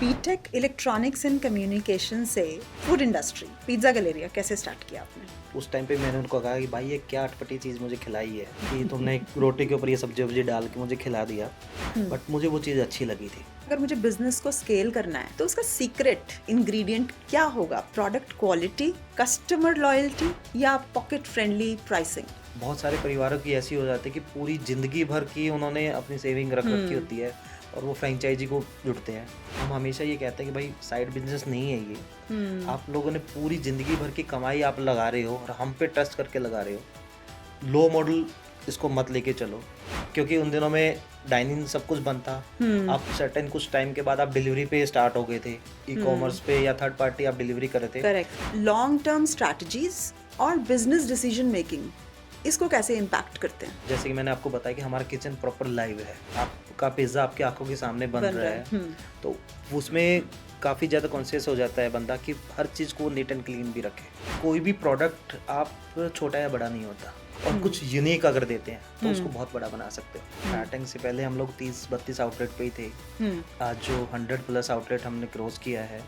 BTech electronics and communication से food industry pizza Galleria कैसे start किया आपने? उस टाइम पे मैंने उनको कहा कि भाई ये क्या अटपटी चीज़ मुझे खिलाई है कि तुमने एक रोटी के ऊपर ये सब्जी वब्जी डाल के मुझे खिला दिया, बट मुझे वो चीज़ अच्छी लगी थी। अगर मुझे बिजनेस को स्केल करना है तो उसका सीक्रेट इंग्रेडिएंट क्या होगा? प्रोडक्ट क्वालिटी, कस्टमर लॉयल्टी या पॉकेट फ्रेंडली प्राइसिंग? बहुत सारे परिवारों की ऐसी हो जाती है कि पूरी ज़िंदगी भर की उन्होंने अपनी सेविंग रख रखी होती है और वो फ्रेंचाइजी को जुड़ते हैं। हम हमेशा ये कहते हैं कि भाई साइड बिजनेस नहीं है ये, आप लोगों ने पूरी ज़िंदगी भर की कमाई आप लगा रहे हो और हम पे ट्रस्ट करके लगा रहे हो। लो मॉडल इसको मत लेके चलो, क्योंकि उन दिनों में डाइनिंग सब कुछ बंद था। आप सर्टेन कुछ टाइम के बाद आप डिलीवरी पे स्टार्ट हो गए थे, ई कॉमर्स पे या थर्ड पार्टी आप डिलीवरी कर रहे थे। करेक्ट। लॉन्ग टर्म स्ट्रैटेजीज और बिजनेस डिसीजन मेकिंग इसको कैसे इम्पैक्ट करते हैं? जैसे कि मैंने आपको बताया कि हमारा किचन प्रॉपर लाइव है, आपका पिज्ज़ा आपकी आंखों के सामने बन रहा है, तो उसमें काफ़ी ज़्यादा कॉन्शियस हो जाता है बंदा कि हर चीज़ को नीट एंड क्लीन भी रखे। कोई भी प्रोडक्ट आप छोटा या बड़ा नहीं होता, और कुछ यूनिक अगर देते हैं तो उसको बहुत बड़ा बना सकते हो। स्टार्टिंग से पहले हम लोग 30-32 आउटलेट पे ही थे। आज जो 100+ आउटलेट हमने क्रॉस किया है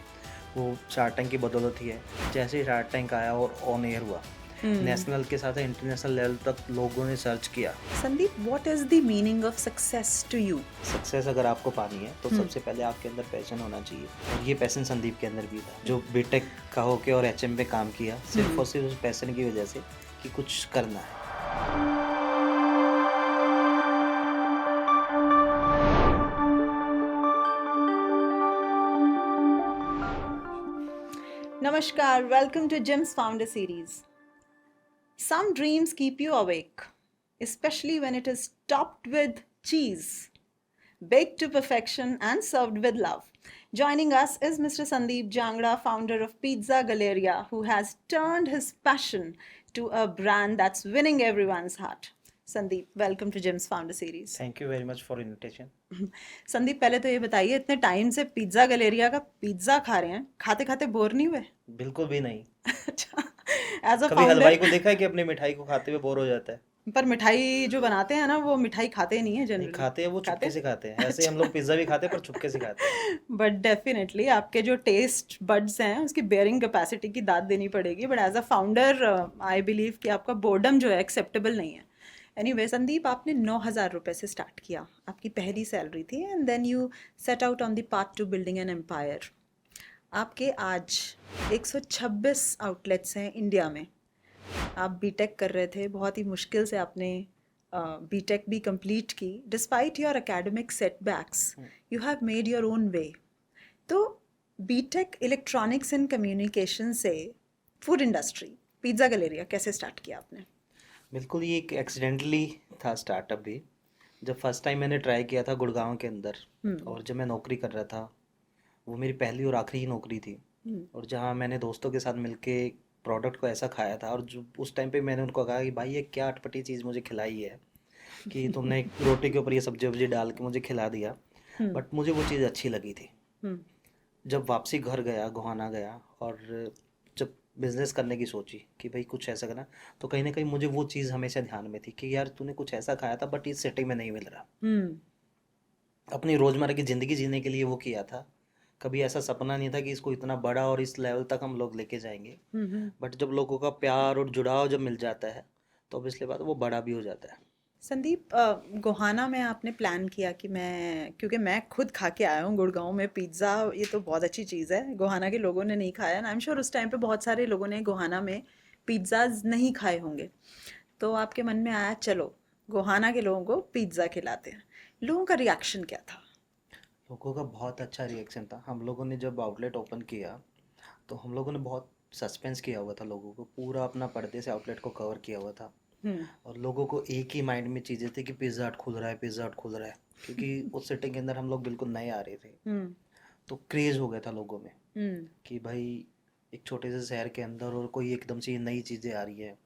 वो शार्क टैंक की बदौलत ही है। जैसे ही शार्क टैंक आया और ऑन एयर हुआ, नेशनल के साथ इंटरनेशनल लेवल तक लोगों ने सर्च किया। Sandeep, what is the meaning of success to you? Success अगर आपको पानी है तो सबसे पहले आपके अंदर पैशन होना चाहिए, और ये पैशन संदीप के अंदर भी था, जो बीटेक का होके और एचएम पे काम किया सिर्फ और सिर्फ उस पैशन की वजह से कि कुछ करना है। Namaskar, welcome to Jim's Founder Series. Some dreams keep you awake, especially when it is topped with cheese, baked to perfection and served with love. Joining us is Mr. Sandeep Jangra, founder of Pizza Galleria, who has turned his passion to a brand that's winning everyone's heart. Sandeep, welcome to Jim's Founder Series. Thank you very much for invitation. Sandeep, पहले तो ये बताइए, इतने time से pizza Galleria का pizza खा रहे हैं, खाते खाते बोर नहीं हुए? बिल्कुल भी नहीं। अच्छा, एज अ कभी हलवाई को फाउंडर। देखा है कि अपनी मिठाई को खाते हुए बोर हो जाता है? पर मिठाई जो बनाते हैं ना, वो मिठाई खाते नहीं है नहीं जनरली। खाते हैं, वो चुपके से खाते हैं। ऐसे हम लोग पिज्जा भी खाते हैं पर चुपके से खाते हैं। बट डेफिनेटली आपके जो टेस्ट बड्स हैं उसकी बेयरिंग कैपेसिटी की दाद देनी पड़ेगी। But as a founder I believe कि आपका बोर्डम जो है एक्सेप्टेबल नहीं है। एनीवे संदीप, आपने 9,000 रुपए से स्टार्ट किया, आपकी पहली सैलरी थी, and then you set out on the path to building an empire. आपके आज 126 आउटलेट्स हैं इंडिया में। आप बीटेक कर रहे थे, बहुत ही मुश्किल से आपने बीटेक भी कंप्लीट की। Despite your academic setbacks, you have made your own way. तो बीटेक इलेक्ट्रॉनिक्स एंड कम्युनिकेशन से फूड इंडस्ट्री पिज्ज़ा गैलेरिया कैसे स्टार्ट किया आपने? बिल्कुल, ये एक एक्सीडेंटली था स्टार्टअप भी। जब फर्स्ट टाइम मैंने ट्राई किया था गुड़गांव के अंदर, और जब मैं नौकरी कर रहा था, वो मेरी पहली और आखिरी नौकरी थी, और जहाँ मैंने दोस्तों के साथ मिलके प्रोडक्ट को ऐसा खाया था, और जो उस टाइम पे मैंने उनको कहा कि भाई ये क्या अटपटी चीज़ मुझे खिलाई है कि तुमने एक रोटी के ऊपर ये सब्जी वब्जी डाल के मुझे खिला दिया, बट मुझे वो चीज़ अच्छी लगी थी। जब वापसी घर गया, गोहाना गया, और जब बिजनेस करने की सोची कि भाई कुछ ऐसा करना, तो कहीं ना कहीं मुझे वो चीज़ हमेशा ध्यान में थी कि यार तूने कुछ ऐसा खाया था बट इस सेटिंग में नहीं मिल रहा। अपनी रोज़मर्रा की ज़िंदगी जीने के लिए वो किया था। कभी ऐसा सपना नहीं था कि इसको इतना बड़ा और इस लेवल तक हम लोग लेके जाएंगे, बट जब लोगों का प्यार और जुड़ाव जब मिल जाता है तो पिछले बात वो बड़ा भी हो जाता है। संदीप, गोहाना में आपने प्लान किया कि क्योंकि मैं खुद खा के आया हूँ गुड़गांव में पिज़्ज़ा, ये तो बहुत अच्छी चीज़ है। गोहाना के लोगों ने नहीं खाया, एंड आई एम श्योर उस टाइम पे बहुत सारे लोगों ने गोहाना में पिज़्ज़ाज नहीं खाए होंगे। तो आपके मन में आया चलो गोहाना के लोगों को पिज़्ज़ा खिलाते हैं। लोगों का रिएक्शन क्या था? लोगों का बहुत अच्छा रिएक्शन था। हम लोगों ने जब आउटलेट ओपन किया तो हम लोगों ने बहुत सस्पेंस किया हुआ था, लोगों को पूरा अपना पर्दे से आउटलेट को कवर किया हुआ था, और लोगों को एक ही माइंड में चीज़ें थी कि पिज़्ज़ा हट खुल रहा है, पिज़्ज़ा हट खुल रहा है, क्योंकि उस सिटी के अंदर हम लोग बिल्कुल नए आ रहे थे। तो क्रेज़ हो गया था लोगों में कि भाई एक छोटे से शहर के अंदर और कोई एकदम से नई चीज़ें आ रही है।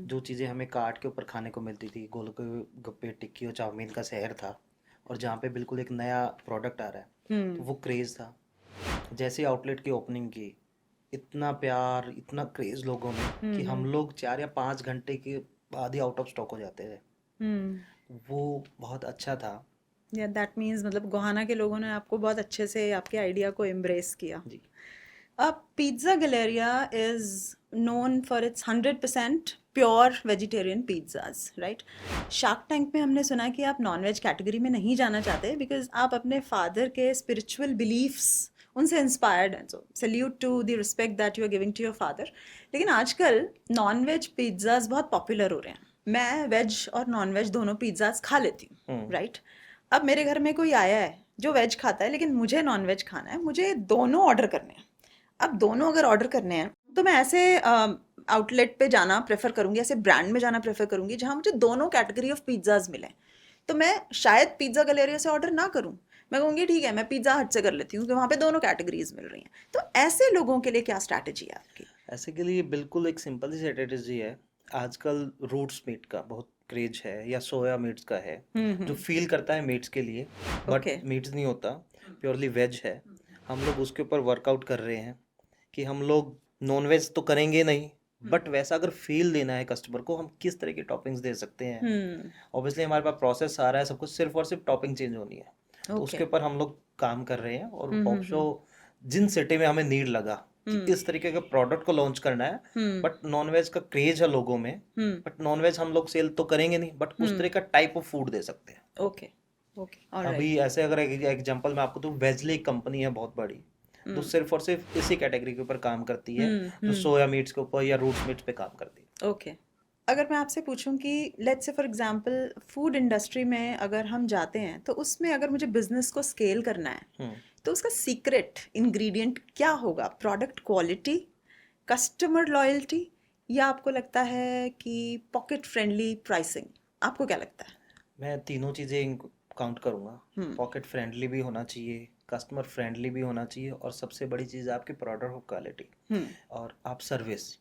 जो चीज़ें हमें काट के ऊपर खाने को मिलती थी, गोलगप्पे, टिक्की और चाउमीन का शहर था, और जहाँ पे बिल्कुल एक नया प्रोडक्ट आ रहा है, तो वो क्रेज़ था। जैसे आउटलेट की ओपनिंग की, इतना प्यार, इतना क्रेज़ लोगों में कि हम लोग 4 या 5 घंटे के बाद ही आउट ऑफ स्टॉक हो जाते थे। वो बहुत अच्छा था। या दैट मीन्स मतलब गोहाना के लोगों ने आपको बहुत अच्छे से आपके आइडिया को एम्ब्रेस किया. जी। अब pizza Galleria is known for its 100% pure vegetarian pizzas, right? Shark tank में हमने सुना कि आप नॉन वेज कैटेगरी में नहीं जाना चाहते बिकॉज आप अपने फादर के स्पिरिचुअल बिलीफ्स उनसे इंस्पायर्ड हैं. So salute to the respect that you are giving to your father. लेकिन आजकल नॉन वेज पिज्ज़ाज बहुत पॉपुलर हो रहे हैं. मैं वेज और नॉन वेज दोनों पिज्ज़ाज खा लेती हूँ, राइट? अब मेरे घर में कोई आया है जो वेज खाता है लेकिन मुझे नॉन वेज खाना है, मुझे दोनों ऑर्डर करने हैं. अब दोनों अगर ऑर्डर करने हैं तो मैं ऐसे आउटलेट पे जाना प्रेफर करूंगी, ऐसे ब्रांड में जाना प्रेफर करूंगी जहां मुझे दोनों कैटेगरी ऑफ पिज्ज़ाज मिले. तो मैं शायद पिज्ज़ा गलेरिया से ऑर्डर ना करूं, मैं कहूँगी ठीक है मैं पिज्ज़ा हट से कर लेती हूँ क्योंकि वहाँ पे दोनों कैटेगरीज मिल रही हैं. तो ऐसे लोगों के लिए क्या स्ट्रैटेजी है आपकी? ऐसे के लिए बिल्कुल एक सिंपल सी स्ट्रेटेजी है. आजकल रूट्स मीट का बहुत क्रेज है, या सोया मीट्स का है, जो फील करता है मीट्स के लिए बट ओके. मीट्स नहीं होता, प्योरली वेज है. हम लोग उसके ऊपर वर्कआउट कर रहे हैं कि हम लोग नॉन वेज तो करेंगे नहीं, बट वैसा अगर फील देना है कस्टमर को, हम किस तरह की टॉपिंग्स दे सकते हैं. ऑब्वियसली हमारे पास प्रोसेस आ रहा है, सब कुछ सिर्फ और सिर्फ टॉपिंग चेंज होनी है. तो उसके ऊपर हम लोग काम कर रहे हैं. और होप शो जिन सिटी में हमें नीड लगा कि इस तरीके के प्रोडक्ट को लॉन्च करना है, बट नॉन वेज का क्रेज है लोगों में, बट नॉन वेज हम लोग सेल तो करेंगे नहीं, बट उस तरह का टाइप ऑफ फूड दे सकते हैं. ओके. ओके. ऑलराइट. अभी ऐसे अगर एक एग्जांपल मैं आपको दूं, वेजली एक कंपनी है बहुत बड़ी, तो सिर्फ और सिर्फ इसी कैटेगरी के ऊपर काम करती है, जो सोया मीट्स के ऊपर या रूट्स मीट्स पे काम करती है. ओके. अगर मैं आपसे पूछूं कि let's say for example food industry में अगर हम जाते हैं तो उसमें अगर मुझे बिजनेस को स्केल करना है तो उसका सीक्रेट इंग्रेडिएंट क्या होगा? प्रोडक्ट क्वालिटी, कस्टमर लॉयल्टी, या आपको लगता है कि पॉकेट फ्रेंडली प्राइसिंग? आपको क्या लगता है? मैं तीनों चीज़ें काउंट करूँगा. पॉकेट फ्रेंडली भी होना चाहिए, कस्टमर फ्रेंडली भी होना चाहिए, और सबसे बड़ी चीज़ है आपकी प्रोडक्ट क्वालिटी और आप सर्विस.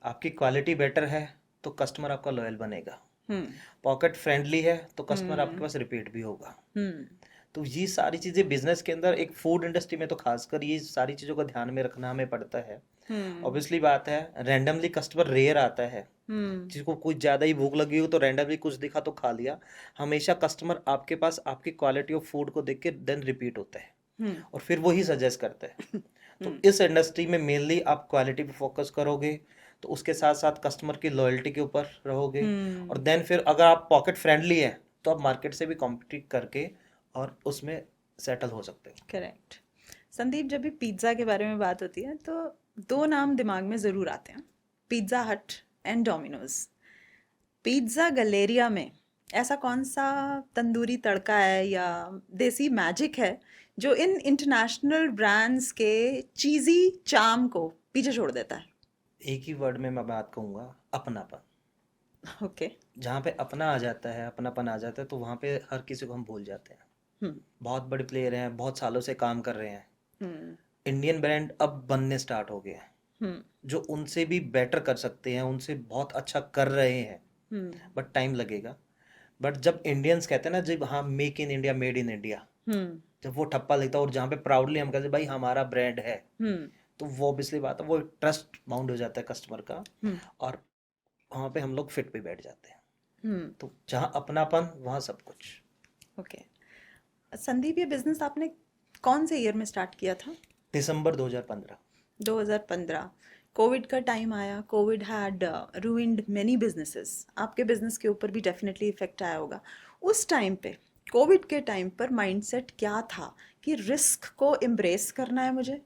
आपकी क्वालिटी बेटर है तो कस्टमर आपका लॉयल बनेगा. पॉकेट फ्रेंडली है तो कस्टमर आपके पास रिपीट भी होगा. तो ये सारी चीज़ें बिजनेस के अंदर, एक फूड इंडस्ट्री में तो खासकर ये सारी चीज़ों का ध्यान में रखना हमें पड़ता है. ऑब्वियसली बात है, रैंडमली कस्टमर रेयर आता है, जिसको कुछ ज़्यादा ही भूख लगी हो तो रैंडमली कुछ दिखा तो खा लिया. हमेशा कस्टमर आपके पास आपकी क्वालिटी ऑफ फूड को देख के देन रिपीट होता है और फिर वही सजेस्ट करता है. तो इस इंडस्ट्री में मेनली आप क्वालिटी पे फोकस करोगे, तो उसके साथ साथ कस्टमर की लॉयल्टी के ऊपर रहोगे, और देन फिर अगर आप पॉकेट फ्रेंडली है तो आप मार्केट से भी कॉम्पिटिट करके और उसमें सेटल हो सकते हैं. करेक्ट. संदीप, जब भी पिज्ज़ा के बारे में बात होती है तो दो नाम दिमाग में ज़रूर आते हैं, पिज्ज़ा हट एंड डोमिनोज. पिज्ज़ा गलेरिया में ऐसा कौन सा तंदूरी तड़का है या देसी मैजिक है जो इन इंटरनेशनल ब्रांड्स के चीज़ी चार्म को पीछे छोड़ देता है? एक ही वर्ड में मैं बात कहूँगा, अपनापन. ओके. जहाँ पे अपना आ जाता है, अपनापन आ जाता है, तो वहाँ पे हर किसी को हम भूल जाते हैं. बहुत बड़े प्लेयर हैं, बहुत सालों से काम कर रहे हैं. इंडियन ब्रांड अब बनने स्टार्ट हो गए हैं जो उनसे भी बेटर कर सकते हैं, उनसे बहुत अच्छा कर रहे हैं, बट टाइम लगेगा. बट जब इंडियंस कहते हैं ना, जब हाँ make in India, made in India, जब वो ठप्पा लगता है और जहाँ पे प्राउडली हम कहते हैं भाई हमारा ब्रांड है, तो वो ऑब्वियसली बात है, वो ट्रस्ट बाउंड हो जाता है कस्टमर का, और वहाँ पे हम लोग फिट पे बैठ जाते हैं. तो जहाँ अपनापन वहाँ सब कुछ. ओके. संदीप, ये बिजनेस आपने कौन से ईयर में स्टार्ट किया था? दिसंबर 2015. 2015. कोविड का टाइम आया. Covid had ruined many businesses. आपके बिजनेस के ऊपर भी डेफिनेटली इफेक्ट आया होगा. उस टाइम पे, कोविड के टाइम पर माइंडसेट क्या था कि रिस्क को एम्ब्रेस करना है मुझे,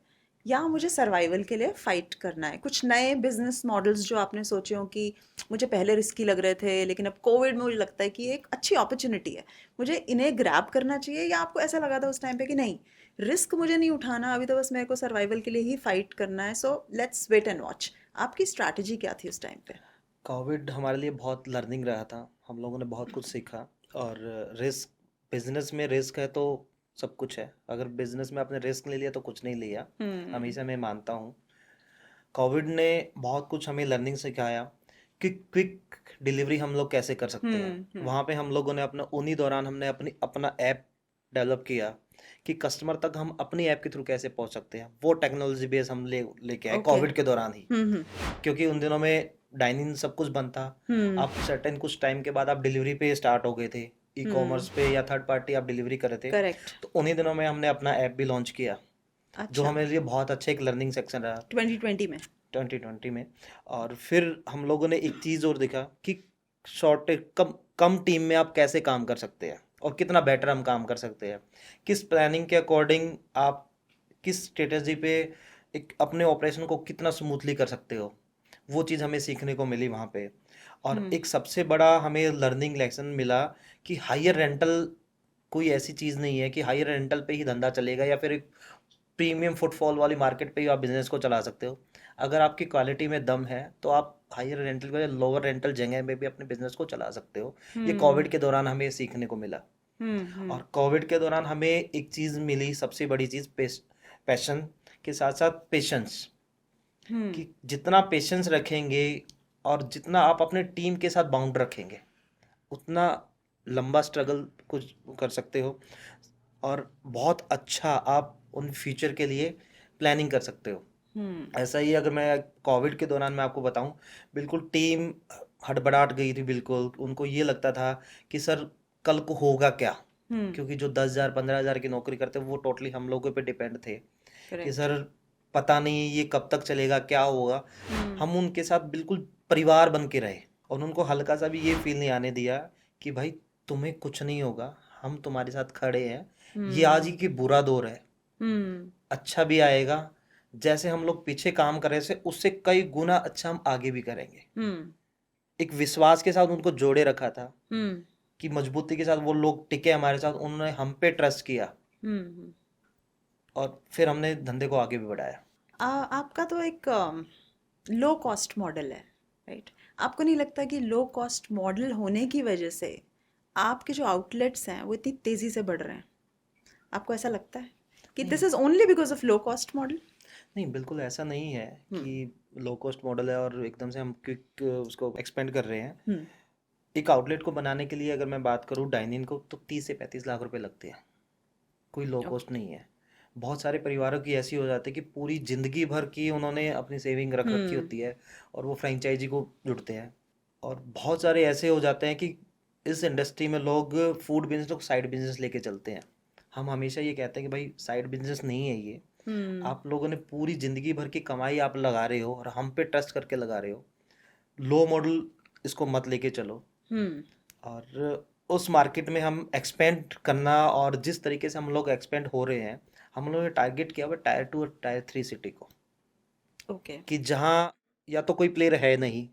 या मुझे सर्वाइवल के लिए फाइट करना है? कुछ नए बिजनेस मॉडल्स जो आपने सोचे हो कि मुझे पहले रिस्की लग रहे थे लेकिन अब कोविड में मुझे लगता है कि ये एक अच्छी अपॉर्चुनिटी है, मुझे इन्हें ग्रैब करना चाहिए, या आपको ऐसा लगा था उस टाइम पे कि नहीं, रिस्क मुझे नहीं उठाना, अभी तो बस मेरे को सर्वाइवल के लिए ही फाइट करना है, so let's wait and watch? आपकी स्ट्रैटेजी क्या थी उस टाइम पे? कोविड हमारे लिए बहुत लर्निंग रहा था. हम लोगों ने बहुत कुछ सीखा. और रिस्क, बिजनेस में रिस्क है तो सब कुछ है. अगर बिजनेस में आपने रिस्क ले लिया तो कुछ नहीं लिया, हमेशा मैं मानता हूँ. कोविड ने बहुत कुछ हमें लर्निंग सिखाया कि क्विक डिलीवरी हम लोग कैसे कर सकते हैं. वहाँ पे हम लोगों ने उन्हीं दौरान हमने अपना ऐप डेवलप किया कि कस्टमर तक हम अपनी ऐप के थ्रू कैसे पहुँच सकते हैं. वो टेक्नोलॉजी बेस हम लेके आए कोविड के दौरान ही, क्योंकि उन दिनों में डाइनिंग सब कुछ बंद था. आप सर्टेन कुछ टाइम के बाद आप डिलीवरी पे स्टार्ट हो गए थे ई कॉमर्स पे या थर्ड पार्टी आप डिलीवरी कर रहे थे, करेक्ट। तो उन्हीं दिनों में हमने अपना ऐप भी लॉन्च किया, जो अच्छा, हमारे लिए बहुत अच्छा एक लर्निंग सेक्शन रहा 2020 में। 2020 में। और फिर हम लोगों ने एक चीज़ और देखा कि शॉर्ट कम कम टीम में आप कैसे काम कर सकते हैं और कितना बेटर हम काम कर सकते हैं, किस प्लानिंग के अकॉर्डिंग आप किस स्ट्रेटजी पे एक अपने ऑपरेशन को कितना स्मूथली कर सकते हो, वो चीज़ हमें सीखने को मिली वहाँ पे। और एक सबसे बड़ा हमें लर्निंग लेसन मिला कि हायर रेंटल कोई ऐसी चीज़ नहीं है कि हायर रेंटल पे ही धंधा चलेगा या फिर एक प्रीमियम फुटफॉल वाली मार्केट पे ही आप बिजनेस को चला सकते हो। अगर आपकी क्वालिटी में दम है तो आप हायर रेंटल या लोअर रेंटल जगह में भी अपने बिजनेस को चला सकते हो। ये कोविड के दौरान हमें सीखने को मिला। और कोविड के दौरान हमें एक चीज़ मिली, सबसे बड़ी चीज़ पैशन के साथ साथ पेशेंस, कि जितना पेशेंस रखेंगे और जितना आप अपने टीम के साथ बाउंड रखेंगे उतना लंबा स्ट्रगल कुछ कर सकते हो और बहुत अच्छा आप उन फ्यूचर के लिए प्लानिंग कर सकते हो। ऐसा ही अगर मैं कोविड के दौरान मैं आपको बताऊं, बिल्कुल टीम हड़बड़ाहट गई थी, बिल्कुल उनको ये लगता था कि सर कल को होगा क्या, क्योंकि जो 10,000 15,000 की नौकरी करते वो टोटली हम लोगों पे डिपेंड थे कि करेक्ट। सर पता नहीं ये कब तक चलेगा, क्या होगा। हम उनके साथ बिल्कुल परिवार बन के रहे और उनको हल्का सा भी ये फील नहीं आने दिया कि भाई तुम्हें कुछ नहीं होगा, हम तुम्हारे साथ खड़े हैं। ये आज ही की बुरा दौर है, अच्छा भी आएगा। जैसे हम लोग पीछे काम कर रहे थे उससे कई गुना अच्छा हम आगे भी करेंगे। एक विश्वास के साथ उनको जोड़े रखा था कि मजबूती के साथ वो लोग टिके हमारे साथ, उन्होंने हम पे ट्रस्ट किया और फिर हमने धंधे को आगे भी बढ़ाया। आपका तो एक लो कॉस्ट मॉडल है, राइट? आपको नहीं लगता कि लो कॉस्ट मॉडल होने की वजह से आपके जो आउटलेट्स हैं वो इतनी तेज़ी से बढ़ रहे हैं? आपको ऐसा लगता है कि this is only because of low cost model? नहीं, बिल्कुल ऐसा नहीं है कि लो कॉस्ट मॉडल है और एकदम से हम क्विक उसको एक्सपेंड कर रहे हैं। एक आउटलेट को बनाने के लिए अगर मैं बात करूँ डाइनिंग को, तो 30 से 35 लाख रुपए लगते हैं। कोई लो कॉस्ट नहीं है। बहुत सारे परिवारों की ऐसी हो जाती है कि पूरी जिंदगी भर की उन्होंने अपनी सेविंग रख रखी होती है और वो फ्रेंचाइजी को जुड़ते हैं। और बहुत सारे ऐसे हो जाते हैं कि इस इंडस्ट्री में लोग फूड बिजनेस को साइड बिजनेस लेके चलते हैं। हम हमेशा ये कहते हैं कि भाई साइड बिजनेस नहीं है ये, आप लोगों ने पूरी जिंदगी भर की कमाई आप लगा रहे हो और हम पे ट्रस्ट करके लगा रहे हो। लो मॉडल इसको मत लेके चलो। और उस मार्केट में हम एक्सपेंड करना, और जिस तरीके से हम लोग एक्सपेंड हो रहे हैं, हम लोगों ने टारगेट किया हुआ टायर 2 और टायर 3 सिटी को, ओके। कि जहाँ या तो कोई प्लेयर है नहीं,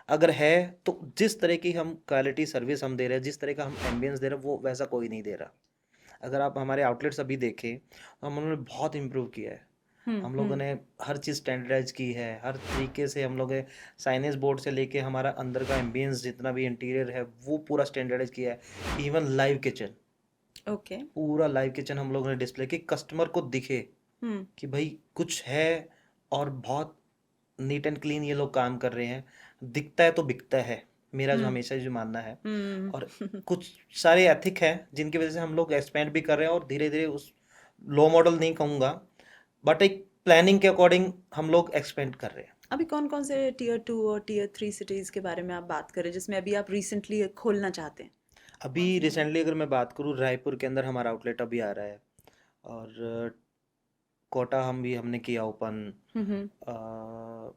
अगर है तो जिस तरह की हम क्वालिटी सर्विस हम दे रहे हैं, जिस तरह का हम एम्बियंस दे रहे हैं, वो वैसा कोई नहीं दे रहा। अगर आप हमारे आउटलेट्स अभी देखें तो हम लोगों ने बहुत इम्प्रूव किया है। हम लोगों ने हर चीज़ स्टैंडर्डाइज की है, हर तरीके से हम लोग साइनेज बोर्ड से लेके हमारा अंदर का एम्बियंस जितना भी इंटीरियर है वो पूरा स्टैंडर्डाइज किया है। Even live kitchen, okay. पूरा लाइव किचन हम लोगों ने डिस्प्ले कि कस्टमर को दिखे कि भाई कुछ है और बहुत नीट एंड क्लीन ये लोग काम कर रहे हैं। दिखता है तो बिकता है, मेरा जो हमेशा जो मानना है। और कुछ सारे एथिक हैं जिनकी वजह से हम लोग एक्सपेंड भी कर रहे हैं और धीरे धीरे उस लो मॉडल नहीं कहूँगा बट एक प्लानिंग के अकॉर्डिंग हम लोग एक्सपेंड कर रहे हैं। अभी कौन कौन से टीयर 2 और टीयर 3 सिटीज़ के बारे में आप बात करें जिसमें अभी आप रिसेंटली खोलना चाहते हैं? अभी रिसेंटली अगर मैं बात करूँ, रायपुर के अंदर हमारा आउटलेट अभी आ रहा है। और कोटा हमने किया ओपन।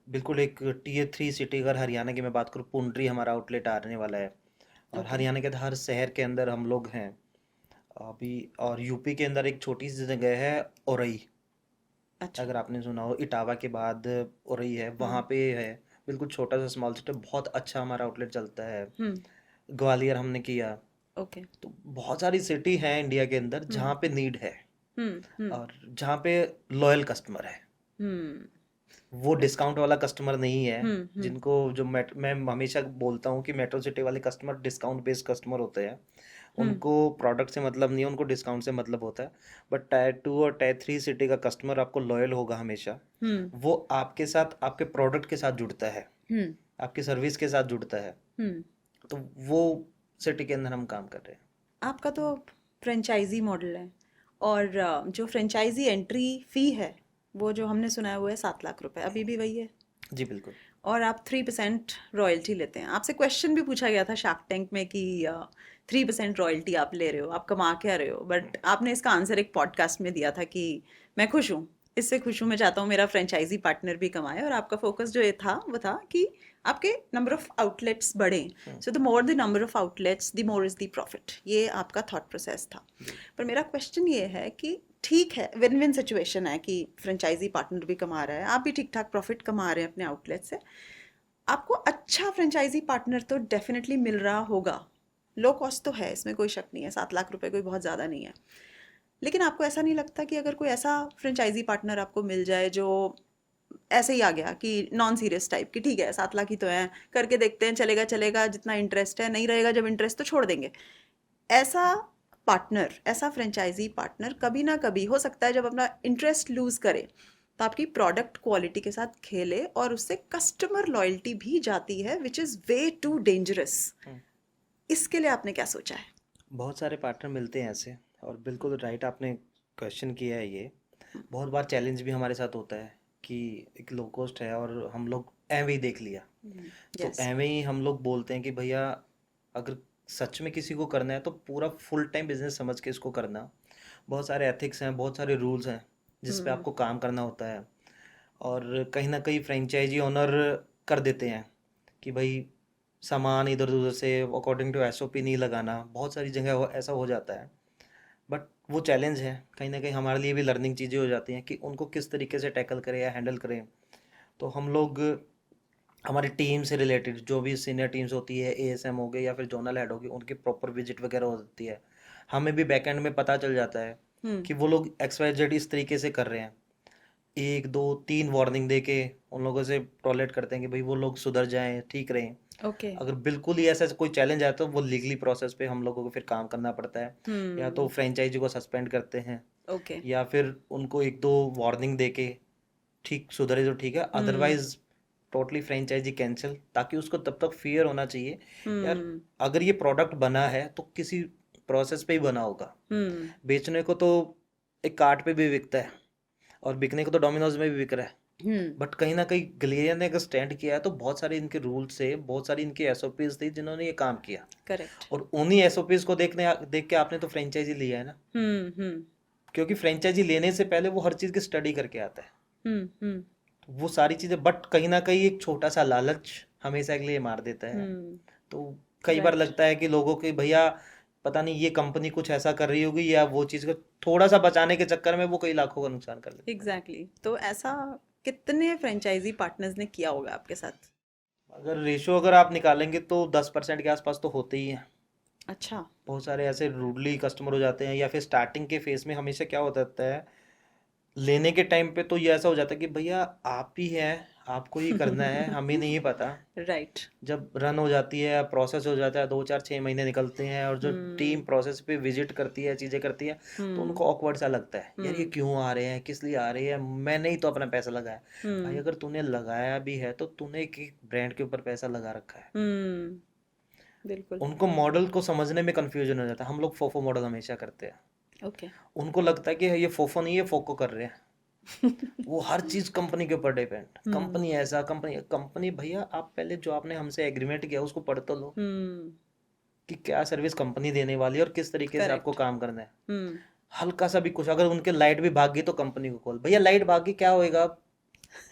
बिल्कुल एक टीयर 3 सिटी, अगर हरियाणा की मैं बात करूँ, पुंडरी हमारा आउटलेट आने वाला है। और हरियाणा के हर शहर के अंदर हम लोग हैं अभी। और यूपी के अंदर एक छोटी सी जगह है औरई, अच्छा। अगर आपने सुना हो, इटावा के बाद औरई है, वहाँ पे है। बिल्कुल छोटा सा स्मॉल सिटी, बहुत अच्छा हमारा आउटलेट चलता है। ग्वालियर हमने किया। ओके। तो बहुत सारी सिटी हैं इंडिया के अंदर जहाँ पे नीड है और जहाँ पे लॉयल कस्टमर है। वो डिस्काउंट वाला कस्टमर नहीं है, जिनको जो मैं हमेशा बोलता हूँ कि मेट्रो सिटी वाले कस्टमर डिस्काउंट बेस्ड कस्टमर होते हैं। उनको प्रोडक्ट से मतलब नहीं है, उनको डिस्काउंट से मतलब होता है। बट टायर 2 और टायर 3 सिटी का कस्टमर आपको लॉयल होगा हमेशा। वो आपके साथ, आपके प्रोडक्ट के साथ जुड़ता है, आपकी सर्विस के साथ जुड़ता है। तो वो सिटी के अंदर हम काम कर रहे हैं। आपका तो फ्रेंचाइजी मॉडल है और जो फ्रेंचाइजी एंट्री फी है वो जो हमने सुना है वो है 7 लाख रुपए, अभी भी वही है? जी बिल्कुल। और आप 3% रॉयल्टी लेते हैं। आपसे क्वेश्चन भी पूछा गया था शार्क टैंक में कि 3% रॉयल्टी आप ले रहे हो, आप कमा क्या रहे हो, बट आपने इसका आंसर एक पॉडकास्ट में दिया था कि मैं खुश हूँ, इससे खुश हूँ, मैं चाहता हूँ मेरा फ्रेंचाइजी पार्टनर भी कमाए। और आपका फोकस जो ये था वो था कि आपके नंबर ऑफ आउटलेट्स बढ़ें। So the more the number of outlets the more is the profit. ये आपका थॉट प्रोसेस था। पर मेरा क्वेश्चन ये है कि ठीक है, विन विन सिचुएशन है कि फ्रेंचाइजी पार्टनर भी कमा रहा है, आप भी ठीक ठाक प्रॉफिट कमा रहे हैं अपने आउटलेट से, आपको अच्छा फ्रेंचाइजी पार्टनर तो डेफिनेटली मिल रहा होगा, लो कॉस्ट तो है, इसमें कोई शक नहीं है, 7 लाख रुपए कोई बहुत ज़्यादा नहीं है। लेकिन आपको ऐसा नहीं लगता कि अगर कोई ऐसा फ्रेंचाइजी पार्टनर आपको मिल जाए जो ऐसे ही आ गया कि नॉन सीरियस टाइप की, ठीक है 7 लाख ही तो है, करके देखते हैं, चलेगा चलेगा, जितना इंटरेस्ट है, नहीं रहेगा जब इंटरेस्ट तो छोड़ देंगे, ऐसा पार्टनर, ऐसा फ्रेंचाइजी पार्टनर कभी ना कभी हो सकता है जब अपना इंटरेस्ट लूज करे तो आपकी प्रोडक्ट क्वालिटी के साथ खेले और उससे कस्टमर लॉयल्टी भी जाती है, which is way too dangerous. इसके लिए आपने क्या सोचा है? बहुत सारे पार्टनर मिलते हैं ऐसे, और बिल्कुल राइट आपने क्वेश्चन किया है ये। बहुत बार चैलेंज भी हमारे साथ होता है कि एक लो कॉस्ट है और हम लोग एवं ही देख लिया, तो यस। एवं ही हम लोग बोलते हैं कि भैया अगर सच में किसी को करना है तो पूरा फुल टाइम बिजनेस समझ के इसको करना। बहुत सारे एथिक्स हैं, बहुत सारे रूल्स हैं जिस पे आपको काम करना होता है। और कहीं ना कहीं फ्रेंचाइजी ओनर कर देते हैं कि भाई सामान इधर उधर से अकॉर्डिंग टू एसओपी नहीं लगाना, बहुत सारी जगह ऐसा हो जाता है। बट वो चैलेंज है, कहीं ना कहीं हमारे लिए भी लर्निंग चीज़ें हो जाती हैं कि उनको किस तरीके से टैकल करें या हैंडल करें। तो हम लोग हमारी टीम से रिलेटेड जो भी सीनियर टीम्स होती है, एएसएम हो गए या फिर जोनल हेड हो गए, उनकी प्रॉपर विजिट वगैरह होती है। हमें भी बैकएंड में पता चल जाता है कि वो लोग XYZ इस तरीके से कर रहे हैं, 1 2 3 वार्निंग दे के उन लोगों से टॉलरेट करते हैं कि भाई वो लोग सुधर जाएं, ठीक रहें। ओके। अगर बिल्कुल ही ऐसा कोई चैलेंज आया तो वो लीगली प्रोसेस पे हम लोगों को फिर काम करना पड़ता है। या तो फ्रेंचाइजी को सस्पेंड करते हैं, ओके। या फिर उनको 1 2 वार्निंग दे के ठीक सुधरे तो ठीक है, अदरवाइज टोटली फ्रेंचाइजी कैंसिल, ताकि उसको तब तक फियर होना चाहिए यार, अगर ये प्रोडक्ट बना है तो किसी प्रोसेस पे ही बना होगा। बेचने को तो एक कार्ट पे भी बिकता है और बिकने को तो डोमिनोज में भी बिक रहा है। बट कहीं ना कहीं गलेरिया ने अगर स्टैंड किया है तो बहुत सारे इनके रूल्स से, बहुत सारी इनकी एसओपीज थी जिन्होंने ये काम किया। करेक्ट। और उन्हीं एसओपीज को देख के आपने तो फ्रेंचाइजी लिया है ना, क्योंकि फ्रेंचाइजी लेने से पहले वो हर चीज की स्टडी करके आता है। तो वो सारी चीजें, बट कहीं ना कहीं एक छोटा सा लालच हमेशा के लिए मार देता है। तो कई बार राइट। लगता है कि लोगों के भैया पता नहीं ये कंपनी कुछ ऐसा कर रही होगी, या वो चीज को थोड़ा सा बचाने के चक्कर में वो कई लाखों का नुकसान कर लेते हैं। एग्जैक्टली। तो ऐसा कितने फ्रेंचाइजी पार्टनर्स ने किया होगा आपके साथ? अगर रेशियो अगर आप निकालेंगे तो 10% के आसपास तो होते ही हैं। अच्छा। बहुत सारे ऐसे रूडली कस्टमर हो जाते हैं, या फिर स्टार्टिंग के फेज में हमेशा क्या होता है, लेने के टाइम पे तो ये ऐसा हो जाता है कि भैया आप ही हैं, आपको ही करना है, हमें नहीं पता। राइट। जब रन हो जाती है, प्रोसेस हो जाता है, 2 4 6 महीने निकलते हैं, और जो टीम प्रोसेस पे विजिट करती है, चीज़ें करती है, तो उनको ऑकवर्ड सा लगता है यार ये क्यों आ रहे हैं, किस लिए आ रहे हैं, मैंने ही तो अपना पैसा लगाया। भाई अगर तूने लगाया भी है तो तूने एक ब्रांड के ऊपर पैसा लगा रखा है। बिल्कुल। उनको मॉडल को समझने में कंफ्यूजन हो जाता है। हम लोग फोफो मॉडल हमेशा करते हैं, ओके। उनको लगता है कि ये फोफो नहीं है, फोको कर रहे हैं। वो हर चीज कंपनी के ऊपर डिपेंड, कंपनी ऐसा, कंपनी भैया आप पहले जो आपने हमसे एग्रीमेंट किया उसको पढ़ तो लो कि क्या सर्विस कंपनी देने वाली है और किस तरीके से आपको करेक्ट। काम करना है। हल्का सा भी कुछ, अगर उनके लाइट भी भाग गई तो कंपनी को कॉल, भैया लाइट भाग गई क्या होएगा।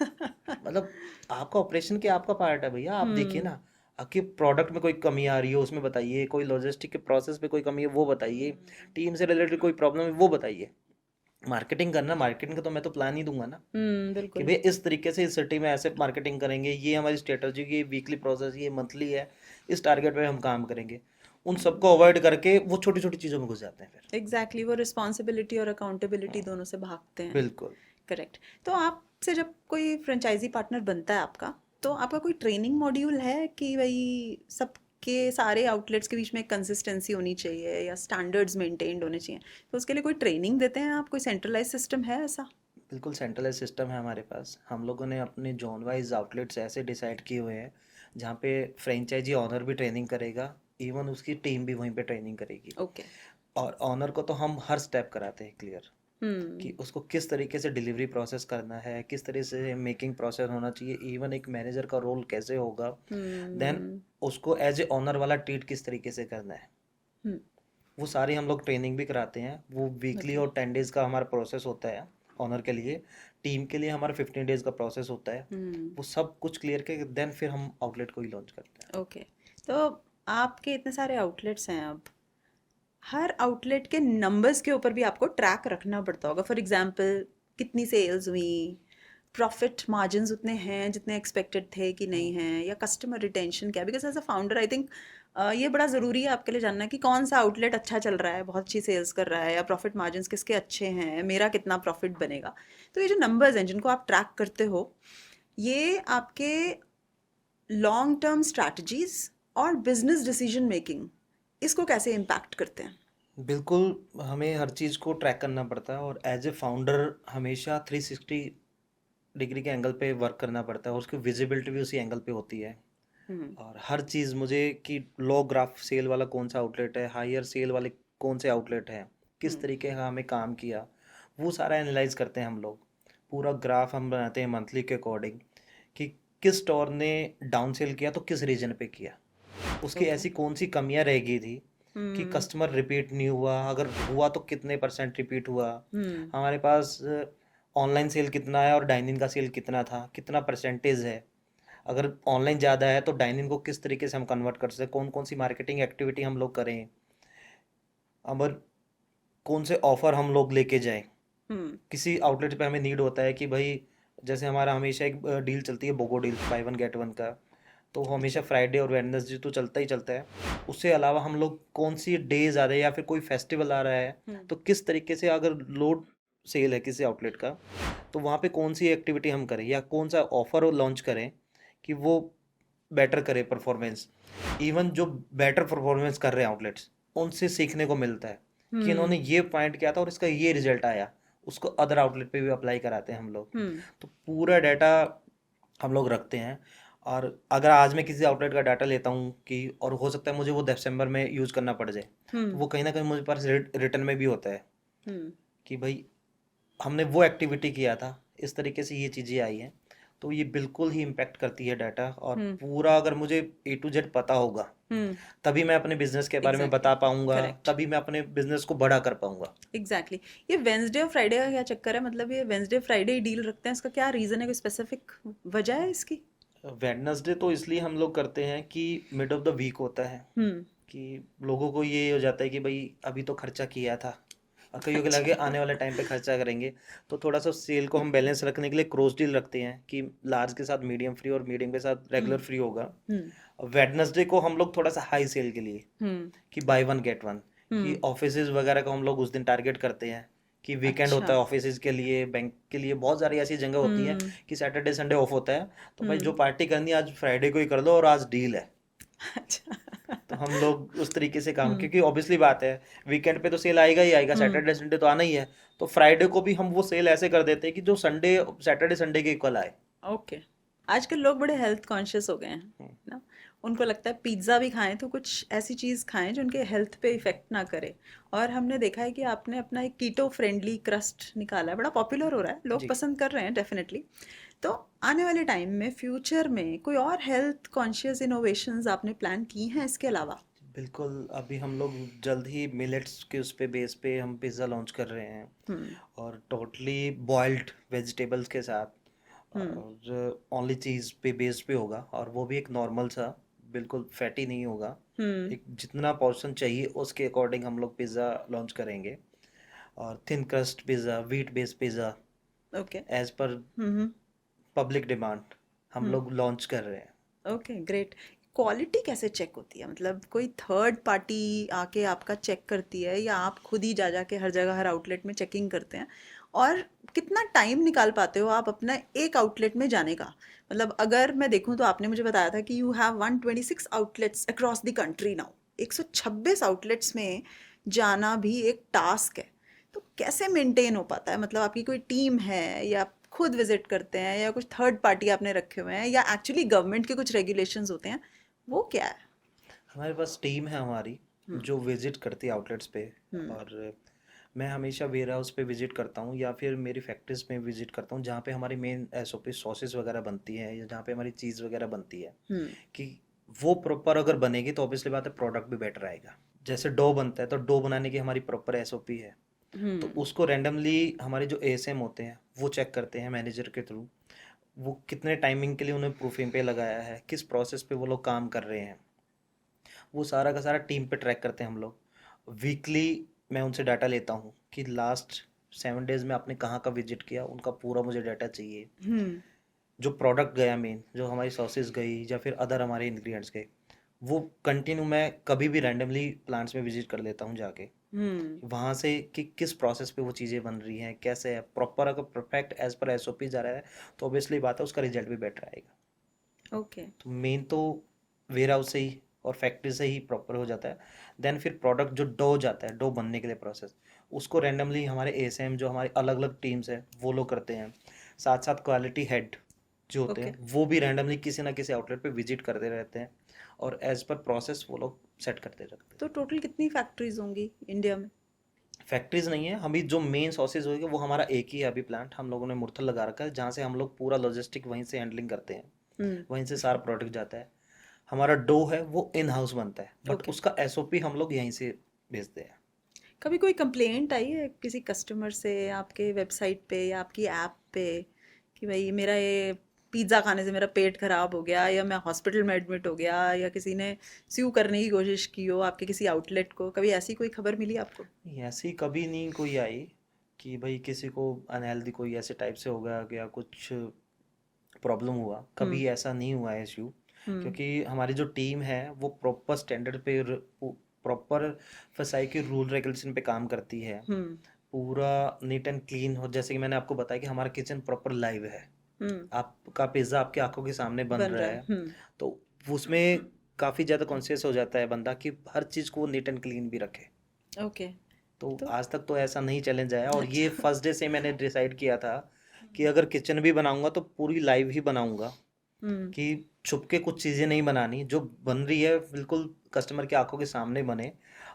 मतलब आपका ऑपरेशन क्या, आपका पार्ट है भैया, आप देखिए ना। आपके प्रोडक्ट में कोई कमी आ रही है उसमें बताइए, कोई लॉजिस्टिक के प्रोसेस पे कोई कमी है वो बताइए, टीम से रिलेटेड कोई प्रॉब्लम है वो बताइए। मार्केटिंग करना, मार्केटिंग का तो मैं तो प्लान ही दूंगा ना कि बिल्कुल। भाई इस तरीके से इस सिटी में ऐसे मार्केटिंग करेंगे, ये हमारी स्ट्रेटजी की वीकली प्रोसेस, ये मंथली है, इस टारगेट पे हम काम करेंगे। उन सबको अवॉइड करके वो छोटी छोटी चीज़ों में घुस जाते हैं फिर। एग्जैक्टली, वो रिस्पॉन्सिबिलिटी और अकाउंटेबिलिटी दोनों से भागते हैं। बिल्कुल। करेक्ट। तो आपसे जब कोई फ्रेंचाइजी पार्टनर बनता है आपका, तो आपका कोई ट्रेनिंग मॉड्यूल है कि भाई सबके सारे आउटलेट्स के बीच में कंसिस्टेंसी होनी चाहिए या स्टैंडर्ड्स मेंटेन्ड होने चाहिए, तो उसके लिए कोई ट्रेनिंग देते हैं आप? कोई सेंट्रलाइज सिस्टम है ऐसा? बिल्कुल सेंट्रलाइज सिस्टम है हमारे पास। हम लोगों ने अपने जोन वाइज आउटलेट्स ऐसे डिसाइड किए हुए हैं जहाँ पे फ्रेंचाइजी ऑनर भी ट्रेनिंग करेगा, इवन उसकी टीम भी वहीं पे ट्रेनिंग करेगी। ओके। और ऑनर को तो हम हर स्टेप कराते हैं क्लियर। कि उसको किस तरीके से डिलीवरी प्रोसेस करना है, किस तरह से मेकिंग प्रोसेस होना चाहिए, इवन एक मैनेजर का रोल कैसे होगा, देन उसको एज ए ऑनर वाला ट्रीट किस तरीके से करना है, वो सारी हम लोग ट्रेनिंग भी कराते हैं। वो वीकली और 10 डेज का हमारा प्रोसेस होता है ऑनर के लिए। टीम के लिए हमारा 15 डेज का प्रोसेस होता है। वो सब कुछ क्लियर के देन फिर हम आउटलेट को ही लॉन्च करते हैं। ओके, तो आपके इतने सारे आउटलेट्स हैं, अब हर आउटलेट के नंबर्स के ऊपर भी आपको ट्रैक रखना पड़ता होगा। फॉर एग्जांपल कितनी सेल्स हुई, प्रॉफिट मार्जिन्स उतने हैं जितने एक्सपेक्टेड थे कि नहीं हैं, या कस्टमर रिटेंशन क्या, because as a founder I think ये बड़ा ज़रूरी है आपके लिए जानना कि कौन सा आउटलेट अच्छा चल रहा है, बहुत अच्छी सेल्स कर रहा है, या प्रॉफिट मार्जिन्स किसके अच्छे हैं, मेरा कितना प्रॉफिट बनेगा। तो ये जो नंबर्स हैं जिनको आप ट्रैक करते हो, ये आपके लॉन्ग टर्म स्ट्रैटेजीज और बिजनेस डिसीजन मेकिंग, इसको कैसे इम्पैक्ट करते हैं? बिल्कुल, हमें हर चीज़ को ट्रैक करना पड़ता है और एज ए फाउंडर हमेशा 360 डिग्री के एंगल पे वर्क करना पड़ता है और उसकी विजिबिलिटी भी उसी एंगल पे होती है। और हर चीज़ मुझे कि लो ग्राफ सेल वाला कौन सा आउटलेट है, हायर सेल वाले कौन से आउटलेट हैं, किस तरीके का हमें काम किया, वो सारा एनालाइज करते हैं हम लोग। पूरा ग्राफ हम बनाते हैं मंथली के अकॉर्डिंग कि किस स्टोर ने डाउन सेल किया तो किस रीजन पे किया, उसकी ऐसी कौन सी कमियां रह गई थी कि कस्टमर रिपीट नहीं हुआ, अगर हुआ तो कितने % रिपीट हुआ, हमारे पास ऑनलाइन सेल कितना है और डाइनिंग का सेल कितना था, कितना % है, अगर ऑनलाइन ज़्यादा है तो डाइनिंग को किस तरीके से हम कन्वर्ट कर सकते हैं, कौन कौन सी मार्केटिंग एक्टिविटी हम लोग करें, अगर कौन से ऑफर हम लोग लेके जाएं। किसी आउटलेट पे हमें नीड होता है कि भाई जैसे हमारा हमेशा एक डील चलती है, BOGO deal, buy one get one का, तो वो हमेशा फ्राइडे और वेडनेसडे तो चलता ही चलता है। उससे अलावा हम लोग कौन सी डेज आ रहे हैं या फिर कोई फेस्टिवल आ रहा है तो किस तरीके से, अगर लोड सेल है किसी आउटलेट का तो वहाँ पे कौन सी एक्टिविटी हम करें या कौन सा ऑफर लॉन्च करें कि वो बेटर करे परफॉर्मेंस। इवन जो बेटर परफॉर्मेंस कर रहे हैं आउटलेट्स, उनसे सीखने को मिलता है कि इन्होंने ये पॉइंट किया था और इसका ये रिजल्ट आया, उसको अदर आउटलेट पे भी अप्लाई कराते हैं हम लोग। तो पूरा डाटा हम लोग रखते हैं। और अगर आज मैं किसी आउटलेट का डाटा लेता हूँ कि, और हो सकता है मुझे वो दिसंबर में यूज़ करना पड़ जाए, तो वो कहीं ना कहीं मुझे पास रिटर्न में भी होता है कि भाई हमने वो एक्टिविटी किया था, इस तरीके से ये चीज़ें आई हैं। तो ये बिल्कुल ही इम्पेक्ट करती है डाटा, और पूरा अगर मुझे A to Z पता होगा तभी मैं अपने बिजनेस के बारे में बता पाऊंगा, तभी मैं अपने बिजनेस को बड़ा कर पाऊंगा। एग्जैक्टली ये वेंसडे और फ्राइडे का क्या चक्कर है? मतलब ये वेंसडे फ्राइडे ही डील रखते हैं, इसका क्या रीज़न है, कोई स्पेसिफिक वजह है इसकी? वेडनेसडे तो इसलिए हम लोग करते हैं कि मिड ऑफ द वीक होता है, कि लोगों को ये हो जाता है कि भाई अभी तो खर्चा किया था और कईयों के लगे आने वाले टाइम पे खर्चा करेंगे, तो थोड़ा सा सेल को हम बैलेंस रखने के लिए क्रॉस डील रखते हैं कि लार्ज के साथ मीडियम फ्री और मीडियम के साथ रेगुलर फ्री होगा। वेडनेसडे को हम लोग थोड़ा सा हाई सेल के लिए कि बाय वन गेट वन, कि ऑफिसेज वगैरह को हम लोग उस दिन टारगेट करते हैं कि वीकेंड होता है ऑफिसेज के लिए, बैंक के लिए, बहुत सारी ऐसी जगह होती है कि सैटरडे संडे ऑफ होता है, तो भाई जो पार्टी करनी है आज फ्राइडे को ही कर लो और आज डील है। तो हम लोग उस तरीके से काम, क्योंकि ऑब्वियसली बात है वीकेंड पे तो सेल आएगा ही आएगा, सैटरडे संडे तो आना ही है, तो फ्राइडे को भी हम वो सेल ऐसे कर देते हैं कि जो संडे सैटरडे संडे के इक्वल आए। ओके, आजकल लोग बड़े हेल्थ कॉन्शियस हो गए हैं ना, उनको लगता है पिज्ज़ा भी खाएं तो कुछ ऐसी चीज़ खाएं जो उनके हेल्थ पे इफ़ेक्ट ना करे। और हमने देखा है कि आपने अपना एक कीटो फ्रेंडली क्रस्ट निकाला है, बड़ा पॉपुलर हो रहा है, लोग पसंद कर रहे हैं डेफिनेटली। तो आने वाले टाइम में, फ्यूचर में, कोई और हेल्थ कॉन्शियस इनोवेशंस आपने प्लान की हैं इसके अलावा? बिल्कुल, अभी हम लोग जल्द ही मिलेट्स के उस पे बेस पे हम पिज़्ज़ा लॉन्च कर रहे हैं, और टोटली बॉइल्ड वेजिटेबल्स के साथ, और ओनली चीज़ पे बेस पे होगा, और वो भी एक नॉर्मल सा, बिल्कुल फैटी नहीं होगा। एक जितना पोर्शन चाहिए उसके अकॉर्डिंग हम लोग पिज़्ज़ा लॉन्च करेंगे, और thin crust pizza, wheat based pizza, okay, as per public demand हम लोग लॉन्च कर रहे हैं। Okay, great. क्वालिटी कैसे चेक होती है? मतलब कोई थर्ड पार्टी आके आपका चेक करती है, या आप खुद ही जा के हर जगह हर आउटलेट में चेकिंग करते हैं? और कितना टाइम निकाल पाते हो आप अपना एक आउटलेट में जाने का? मतलब अगर मैं देखूं तो आपने मुझे बताया था कि you have 126 outlets across the country now. 126 outlets में जाना भी एक टास्क है, तो कैसे मेंटेन हो पाता है? मतलब आपकी कोई टीम है, या आप खुद विजिट करते हैं, या कुछ थर्ड पार्टी आपने रखे हुए हैं, या एक्चुअली गवर्नमेंट के कुछ रेगुलेशंस होते हैं, वो क्या है? हमारे पास टीम है हमारी जो विजिट करती है आउटलेट्स पे, और मैं हमेशा वेयर हाउस पे विजिट करता हूँ या फिर मेरी फैक्ट्रीज में विजिट करता हूँ जहाँ पे हमारी मेन एसओपी सॉसेस वगैरह बनती है या जहाँ पे हमारी चीज़ वगैरह बनती है, हम्म। कि वो प्रॉपर अगर बनेगी तो ऑब्वियसली बात है प्रोडक्ट भी बेटर आएगा। जैसे डो बनता है तो डो बनाने की हमारी प्रॉपर एसओपी है, तो हम्म। उसको रैंडमली हमारे जो एएसएम होते हैं वो चेक करते हैं मैनेजर के थ्रू, वो कितने टाइमिंग के लिए उन्हें प्रूफिंग पे लगाया है, किस प्रोसेस पे वो लोग काम कर रहे हैं, वो सारा का सारा टीम पे ट्रैक करते हैं हम लोग। वीकली मैं उनसे डाटा लेता हूँ कि लास्ट 7 डेज में आपने कहाँ का विजिट किया, उनका पूरा मुझे डाटा चाहिए। हम्म। जो प्रोडक्ट गया मेन, जो हमारी सॉसेस गई या फिर अदर हमारे इंग्रेडिएंट्स गए, वो कंटिन्यू मैं कभी भी रैंडमली प्लांट्स में विजिट कर लेता हूँ जाके, हम्म। वहाँ से कि किस प्रोसेस पे वो चीज़ें बन रही हैं, कैसे है प्रॉपर। अगर परफेक्ट एज पर एसओपी जा रहा है तो ऑब्वियसली बात है उसका रिजल्ट भी बेटर आएगा। ओके। तो मेन तो वेयर हाउस से ही और फैक्ट्री से ही प्रॉपर हो जाता है। देन फिर प्रोडक्ट जो डो जाता है, डो बनने के लिए प्रोसेस, उसको रैंडमली हमारे एएसएम जो हमारी अलग अलग टीम्स है वो लोग करते हैं। साथ साथ क्वालिटी हेड जो होते ओके। हैं वो भी रैंडमली किसी ना किसी आउटलेट पे विजिट करते रहते हैं और एज पर प्रोसेस वो लोग सेट करते रहते हैं। तो टोटल कितनी फैक्ट्रीज होंगी इंडिया में? फैक्ट्रीज नहीं है, अभी जो मेन सॉसेज होगी वो हमारा एक ही है अभी प्लांट, हम लोगों ने मुरथल लगा रखा है जहाँ से हम लोग पूरा लॉजिस्टिक वहीं से हैंडलिंग करते हैं, हम्म। वहीं से सारा प्रोडक्ट जाता है। हमारा डो है वो इन हाउस बनता है बट ओके। उसका एसओपी हम लोग यहीं से भेजते हैं। कभी कोई कंप्लेंट आई है किसी कस्टमर से आपके वेबसाइट पे या आपकी ऐप पे कि भाई मेरा ये पिज़्ज़ा खाने से मेरा पेट खराब हो गया, या मैं हॉस्पिटल में एडमिट हो गया, या किसी ने स्यू करने की कोशिश की हो आपके किसी आउटलेट को, कभी ऐसी कोई खबर मिली आपको? नहीं, ऐसी कभी नहीं कोई आई कि भाई किसी को अनहेल्दी कोई ऐसे टाइप से हो गया या कुछ प्रॉब्लम हुआ, हम्म। कभी ऐसा नहीं हुआ है इश्यू। हम्म। क्योंकि हमारी जो टीम है वो प्रॉपर स्टैंडर्ड पे, प्रॉपर फसाई के रूल रेगुलेशन पे काम करती है, हम्म। पूरा नीट एंड क्लीन हो। जैसे कि मैंने आपको बताया कि हमारा किचन प्रॉपर लाइव है, हम्म। आपका पिज्ज़ा आपकी आंखों के सामने बन बन रहा रहा है। है, तो उसमें काफ़ी ज़्यादा कॉन्शियस हो जाता है बंदा कि हर चीज़ को नीट एंड क्लीन भी रखे। ओके। तो तो आज तक तो ऐसा नहीं चैलेंज आया, और ये अच्छा। फर्स्ट डे से मैंने डिसाइड किया था कि अगर किचन भी बनाऊंगा तो पूरी लाइव ही बनाऊंगा, हम्म। कि छुप के कुछ चीज़ें नहीं बनानी, जो बन रही है बिल्कुल कस्टमर की आंखों के सामने बने।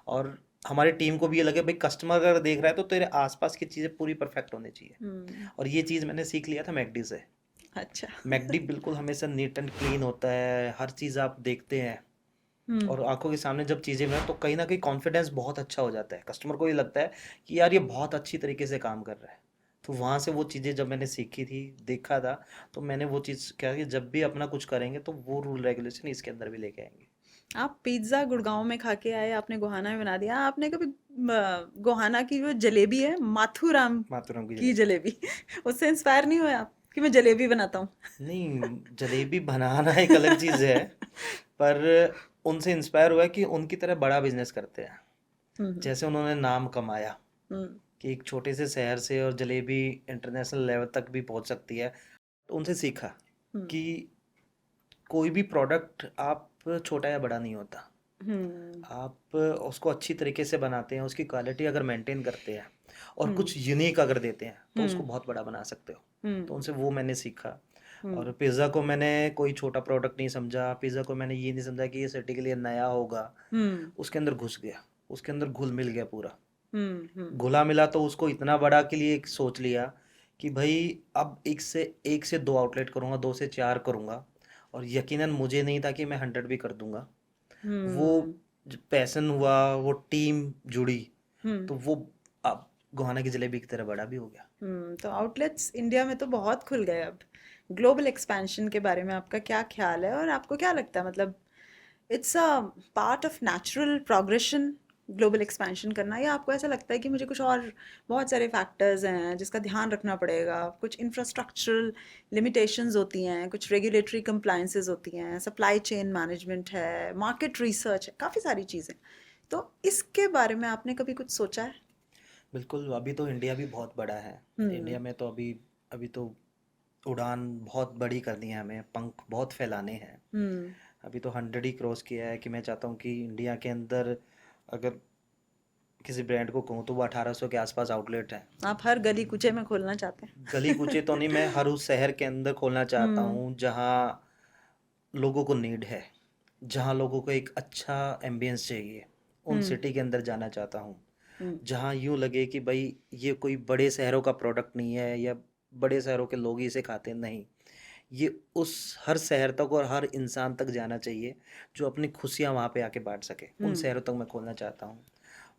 और हमारी टीम को भी ये लगे भाई कस्टमर अगर देख रहा है तो तेरे आसपास की चीज़ें पूरी परफेक्ट होनी चाहिए। हम्म। और ये चीज़ मैंने सीख लिया था मैकडी से। अच्छा। मैकडी बिल्कुल हमेशा नीट एंड क्लीन होता है, हर चीज़ आप देखते हैं हम्म। और आंखों के सामने जब चीज़ें बने तो कहीं ना कहीं कॉन्फिडेंस बहुत अच्छा हो जाता है, कस्टमर को ये लगता है कि यार ये बहुत अच्छी तरीके से काम कर रहा है। तो वहाँ से वो चीज़ें जब मैंने सीखी थी, देखा था, तो मैंने वो चीज़ क्या कि जब भी अपना कुछ करेंगे तो वो रूल रेगुलेशन इसके अंदर भी लेके आएंगे। आप पिज्ज़ा गुड़गांव में खा के आए, आपने गोहाना में बना दिया, आपने कभी गोहाना की जो जलेबी है माथुराम माथुराम की की जलेबी। जलेबी उससे इंस्पायर नहीं हुए आप कि मैं जलेबी बनाता हूँ? नहीं, जलेबी बनाना एक अलग चीज़ है, पर उनसे इंस्पायर हुआ कि उनकी तरह बड़ा बिजनेस करते हैं। हम्म। जैसे उन्होंने नाम कमाया हम्म। कि एक छोटे से शहर से और जलेबी इंटरनेशनल लेवल तक भी पहुंच सकती है, तो उनसे सीखा हम्म। कि कोई भी प्रोडक्ट आप छोटा या बड़ा नहीं होता, हम्म। आप उसको अच्छी तरीके से बनाते हैं, उसकी क्वालिटी अगर मेंटेन करते हैं और हम्म। कुछ यूनिक अगर देते हैं तो उसको हम्म। बहुत बड़ा बना सकते हो। हम्म। तो उनसे वो मैंने सीखा। हम्म। और पिज़्ज़ा को मैंने कोई छोटा प्रोडक्ट नहीं समझा, पिज़्ज़ा को मैंने ये नहीं समझा कि ये सिटी के लिए नया होगा। हम्म। उसके अंदर घुस गया, उसके अंदर घुल मिल गया पूरा। हम्म। हम्म। घुला मिला तो उसको इतना बड़ा के लिए एक सोच लिया कि भाई अब एक से दो आउटलेट करूँगा, दो से चार करूँगा। और यकीनन मुझे नहीं था कि मैं 100 भी कर दूंगा। वो हम्म। पैसन हुआ, वो टीम जुड़ी, हम्म। तो वो अब गोहाना की जलेबी की तरह बड़ा भी हो गया। तो आउटलेट्स इंडिया में तो बहुत खुल गए अब। ग्लोबल एक्सपेंशन के बारे में आपका क्या ख्याल है, और आपको क्या लगता है, मतलब it's a part of natural progression global expansion करना, या आपको ऐसा लगता है कि मुझे कुछ और बहुत सारे फैक्टर्स हैं जिसका ध्यान रखना पड़ेगा, कुछ इंफ्रास्ट्रक्चरल लिमिटेशंस होती हैं, कुछ रेगुलेटरी कंप्लायंसेस होती हैं, सप्लाई चेन मैनेजमेंट है, मार्केट रिसर्च है, काफ़ी सारी चीज़ें। तो इसके बारे में आपने कभी कुछ सोचा है? बिल्कुल, अभी तो इंडिया भी बहुत बड़ा है। हम्म। इंडिया में तो अभी अभी तो उड़ान बहुत बड़ी करनी है, हमें पंख बहुत फैलाने हैं। हम्म। अभी तो 100 ही क्रॉस किया है कि मैं चाहता हूँ कि इंडिया के अंदर अगर किसी ब्रांड को कहूँ तो वो 1800 के आसपास आउटलेट है। आप हर गली कूचे में खोलना चाहते गली हैं? कूचे तो नहीं, मैं हर उस शहर के अंदर खोलना चाहता हम्म। हूँ जहाँ लोगों को नीड है, जहाँ लोगों को एक अच्छा एम्बियंस चाहिए, उन हम्म। सिटी के अंदर जाना चाहता हूँ। जहाँ यूं लगे कि भाई ये कोई बड़े शहरों का प्रोडक्ट नहीं है या बड़े शहरों के लोग ही इसे खाते हैं, नहीं। ये उस हर शहर तक और हर इंसान तक जाना चाहिए जो अपनी खुशियाँ वहाँ पे आके बांट सके। उन शहरों तक मैं खोलना चाहता हूँ।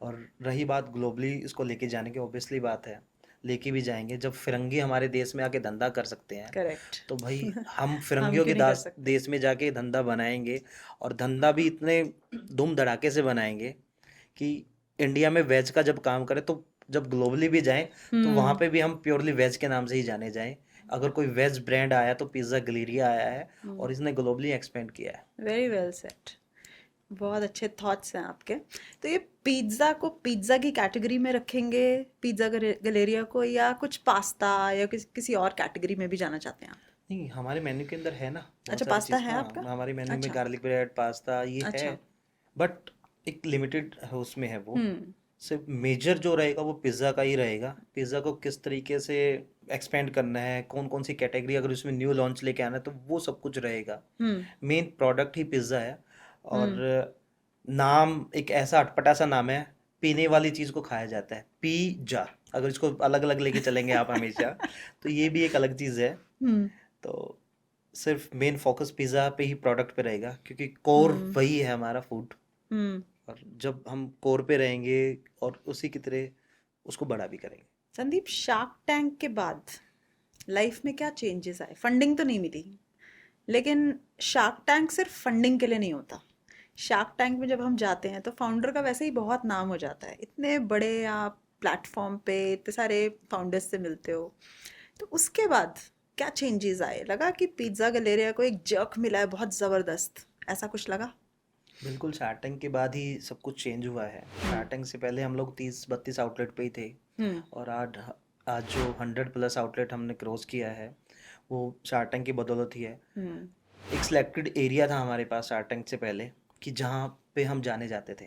और रही बात ग्लोबली इसको लेके जाने की, ऑब्वियसली बात है, लेके भी जाएंगे। जब फिरंगी हमारे देश में आके धंधा कर सकते हैं करेक्ट। तो भाई हम हम फिरंगियों के क्यों नहीं कर दास सकते? देश में जाके धंधा बनाएंगे। और धंधा भी इतने धूम धड़ाके से बनाएंगे कि इंडिया में वेज का जब काम करें तो जब ग्लोबली भी जाएं तो वहाँ पे भी हम प्योरली वेज के नाम से ही जाने जाएं। अगर कोई वेज ब्रांड आया तो पिज़्ज़ा गलेरिया आया है और इसने ग्लोबली एक्सपेंड किया है। Very well set. बहुत अच्छे थॉट्स हैं आपके। तो ये पिज्ज़ा को पिज्ज़ा की कैटेगरी में रखेंगे, पिज्ज़ा गलेरिया को, या कुछ पास्ता या किसी और कैटेगरी में भी जाना चाहते हैं आप? नहीं, हमारे मेन्यू के अंदर है ना बहुत अच्छा, सारी पास्ता चीज़। है हाँ, आपका? हमारे मेन्यू में अच्छा। गार्लिक ब्रेड पास्ता ये है, अच्छा। बट एक लिमिटेड उसमें है वो। हम्म। सिर्फ मेजर जो रहेगा वो पिज़्ज़ा का ही रहेगा। पिज़्ज़ा को किस तरीके से एक्सपेंड करना है, कौन कौन सी कैटेगरी अगर उसमें न्यू लॉन्च लेके आना है तो वो सब कुछ रहेगा। हम्म। मेन प्रोडक्ट ही पिज़्ज़ा है। और हम्म। नाम एक ऐसा अटपटा सा नाम है, पीने वाली चीज़ को खाया जाता है, पिज़्ज़ा। अगर इसको अलग अलग लेके चलेंगे आप हमेशा तो ये भी एक अलग चीज़ है। हम्म। तो सिर्फ मेन फोकस पिज़्ज़ा पे ही प्रोडक्ट पे रहेगा क्योंकि कोर हम्म। वही है हमारा फूड। हम्म। और जब हम कोर पे रहेंगे और उसी की तरह उसको बड़ा भी करेंगे। संदीप, शार्क टैंक के बाद लाइफ में क्या चेंजेस आए? फंडिंग तो नहीं मिली, लेकिन शार्क टैंक सिर्फ फंडिंग के लिए नहीं होता। शार्क टैंक में जब हम जाते हैं तो फाउंडर का वैसे ही बहुत नाम हो जाता है। इतने बड़े आप प्लेटफॉर्म पे इतने सारे फाउंडर्स से मिलते हो, तो उसके बाद क्या चेंजेस आए? लगा कि पिज्ज़ा गलेरिया को एक जर्क मिला है बहुत ज़बरदस्त, ऐसा कुछ लगा? बिल्कुल, शार्क टैंक के बाद ही सब कुछ चेंज हुआ है। शार्क टैंक से पहले हम लोग 30-32 आउटलेट पे ही थे। हम्म। और आज आज जो 100+ आउटलेट हमने क्रॉस किया है वो शार्क टैंक की बदौलत ही है। हम्म। एक सिलेक्टेड एरिया था हमारे पास शार्क टैंक से पहले कि जहाँ पे हम जाने जाते थे।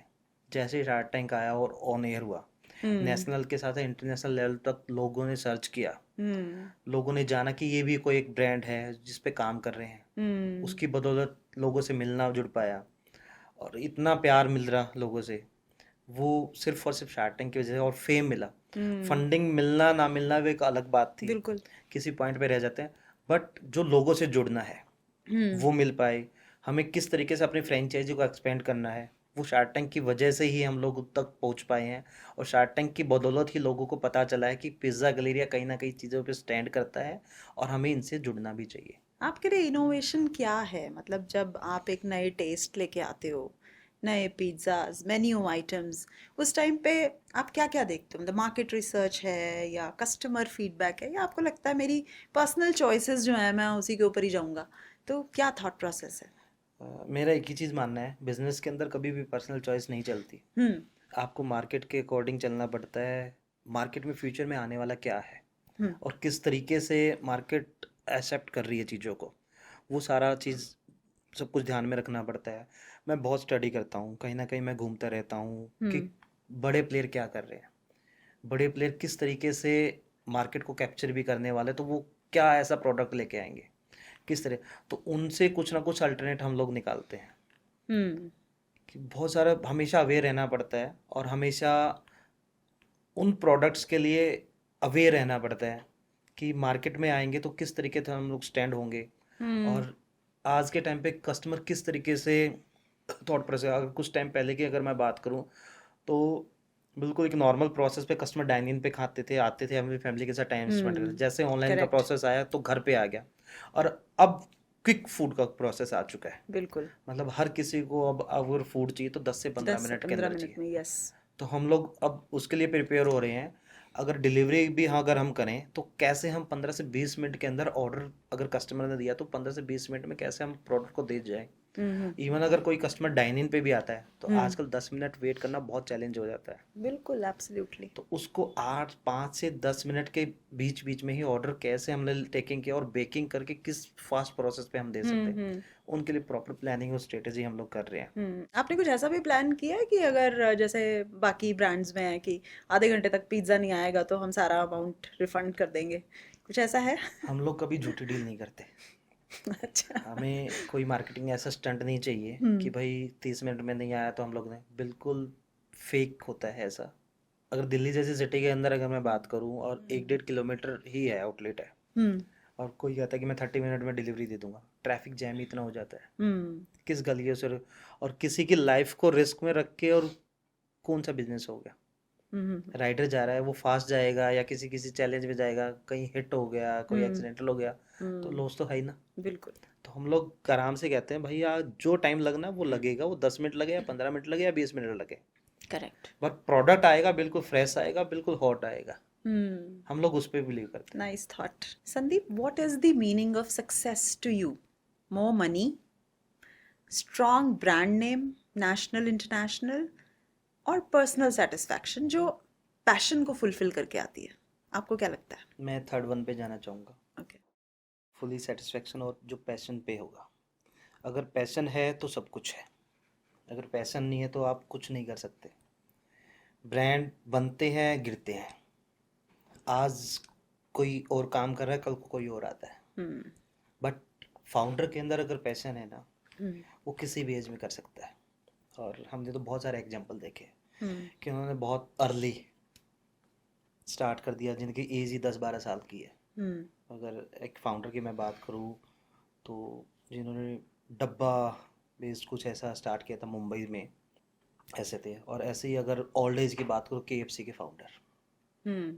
जैसे ही शार्क टैंक आया और ऑन एयर हुआ, हम्म। नेशनल के साथ इंटरनेशनल लेवल तक लोगों ने सर्च किया। हम्म। लोगों ने जाना कि ये भी कोई एक ब्रांड है जिस पे काम कर रहे हैं। हम्म। उसकी बदौलत लोगों से मिलना जुड़ पाया और इतना प्यार मिल रहा लोगों से, वो सिर्फ और सिर्फ शार्क टैंक की वजह से। और फेम मिला। हम्म। फंडिंग मिलना ना मिलना वो एक अलग बात थी, बिल्कुल। किसी पॉइंट पे रह जाते हैं, बट जो लोगों से जुड़ना है हम्म। वो मिल पाए। हमें किस तरीके से अपनी फ्रेंचाइजी को एक्सपेंड करना है वो शार्क टैंक की वजह से ही हम लोग तक पहुंच पाए हैं। और शार्क टैंक की बदौलत ही लोगों को पता चला है कि पिज़्ज़ा गलेरिया कहीं ना कहीं चीज़ों पे स्टैंड करता है और हमें इनसे जुड़ना भी चाहिए। आपके लिए इनोवेशन क्या है? मतलब जब आप एक नए टेस्ट लेके आते हो, नए पिज्ज़ाज, मेन्यू आइटम्स, उस टाइम पे आप क्या क्या देखते हो? मतलब मार्केट रिसर्च है या कस्टमर फीडबैक है, या आपको लगता है मेरी पर्सनल चॉइसेस जो है मैं उसी के ऊपर ही जाऊंगा? तो क्या थॉट प्रोसेस है? मेरा एक ही चीज़ मानना है, बिजनेस के अंदर कभी भी पर्सनल चॉइस नहीं चलती। हम्म। आपको मार्केट के अकॉर्डिंग चलना पड़ता है। मार्केट में फ्यूचर में आने वाला क्या है हम्म। और किस तरीके से मार्केट एक्सेप्ट कर रही है चीज़ों को, वो सारा चीज़ सब कुछ ध्यान में रखना पड़ता है। मैं बहुत स्टडी करता हूँ, कहीं ना कहीं मैं घूमता रहता हूँ कि हम्म। बड़े प्लेयर क्या कर रहे हैं, बड़े प्लेयर किस तरीके से मार्केट को कैप्चर भी करने वाले, तो वो क्या ऐसा प्रोडक्ट लेके आएंगे किस तरह। तो उनसे कुछ ना कुछ अल्टरनेट हम लोग निकालते हैं हम्म। कि बहुत सारा हमेशा अवेयर रहना पड़ता है और हमेशा उन प्रोडक्ट्स के लिए अवेयर रहना पड़ता है कि मार्केट में आएंगे तो किस तरीके से हम लोग स्टैंड होंगे। हम्म। और आज के टाइम पे कस्टमर किस तरीके से थॉट प्रोसेस, अगर कुछ टाइम पहले की अगर मैं बात करूं तो बिल्कुल एक नॉर्मल प्रोसेस पे कस्टमर डाइन इन पे खाते थे, आते थे, हमें फैमिली के साथ टाइम स्पेंड करते थे। हम्म। जैसे ऑनलाइन का करेक्ट। प्रोसेस आया तो घर पे आ गया। और अब क्विक फूड का प्रोसेस आ चुका है। बिल्कुल। मतलब हर किसी को अब अगर फूड चाहिए तो 10 से 15 10 से मिनट के 15 अंदर चाहिए। मिनट में, यस। तो हम लोग अब उसके लिए प्रिपेयर हो रहे हैं। अगर डिलीवरी भी हाँ अगर हम करें तो कैसे हम 15 से 20 मिनट के अंदर ऑर्डर अगर कस्टमर ने दिया तो 15 से 20 मिनट में कैसे हम प्रोडक्ट को दे जाए। हम्म। इवन अगर कोई कस्टमर डाइन इन पे भी आता है तो हम्म। आजकल 10 मिनट वेट करना बहुत चैलेंज हो जाता है। बिल्कुल, एब्सोल्युटली। तो उसको 5 से 10 मिनट के बीच बीच में ही ऑर्डर कैसे हमने टेकिंग किया और बेकिंग करके किस फास्ट प्रोसेस पे हम दे सकते हैं, हम्म। उनके लिए प्रॉपर प्लानिंग और स्ट्रेटेजी हम लोग कर रहे हैं। आपने कुछ ऐसा भी प्लान किया है कि अगर जैसे बाकी ब्रांड्स में है कि आधे घंटे तक पिज्ज़ा नहीं आएगा तो हम सारा अमाउंट रिफंड कर देंगे, कुछ ऐसा है? हम लोग कभी झूठी डील नहीं करते। अच्छा। हमें कोई मार्केटिंग ऐसा स्टंट नहीं चाहिए कि हम्म। भाई 30 मिनट में नहीं आया तो हम लोग ने, बिल्कुल फेक होता है ऐसा। अगर दिल्ली जैसी सिटी के अंदर अगर मैं बात करूं और 1-1.5 किलोमीटर ही है आउटलेट है, हम्म और कोई कहता है कि मैं 30 मिनट में डिलीवरी दे दूंगा, ट्रैफिक जैम ही इतना हो जाता है, हम्म किस गलियों से, और किसी की लाइफ को रिस्क में रख के, और कौन सा बिजनेस हो गया। हम्म राइडर जा रहा है, वो फास्ट जाएगा या किसी किसी चैलेंज में जाएगा, कहीं हिट हो गया, कोई हम्म एक्सीडेंटल हो गया, तो हम्म, लॉस तो है ही ना। बिल्कुल। तो हम लोग आराम से कहते हैं भैया जो टाइम लगना वो लगेगा, वो 10 मिनट लगे या 15 मिनट लगे या 20 मिनट लगे, करेक्ट। बट प्रोडक्ट आएगा, बिल्कुल फ्रेश आएगा, बिल्कुल हॉट आएगा। हम्म हम लोग उस पर बिलीव करते हैं। Nice thought. Sandeep, what is the meaning of success to you? More money, strong brand name, national international, और पर्सनल सेटिस्फैक्शन जो पैशन को फुलफिल करके आती है? आपको क्या लगता है? मैं थर्ड वन पे जाना चाहूँगा, ओके। फुली सेटिस्फेक्शन, और जो पैशन पे होगा। अगर पैशन है तो सब कुछ है, अगर पैशन नहीं है तो आप कुछ नहीं कर सकते। ब्रांड बनते हैं, गिरते हैं, आज कोई और काम कर रहा है, कल को कोई और आता है, हम्म बट फाउंडर के अंदर अगर पैशन है ना, हम्म वो किसी भी एज में कर सकता है। और हमने तो बहुत सारे एग्जांपल देखे हैं हम्म कि उन्होंने बहुत अर्ली स्टार्ट कर दिया, जिनकी एज ही 10-12 साल की है। हम्म अगर एक फाउंडर की मैं बात करूँ, तो जिन्होंने डब्बा बेस्ड कुछ ऐसा स्टार्ट किया था मुंबई में, ऐसे थे। और ऐसे ही अगर ओल्ड एज की बात करूँ, KFC के फाउंडर, हम्म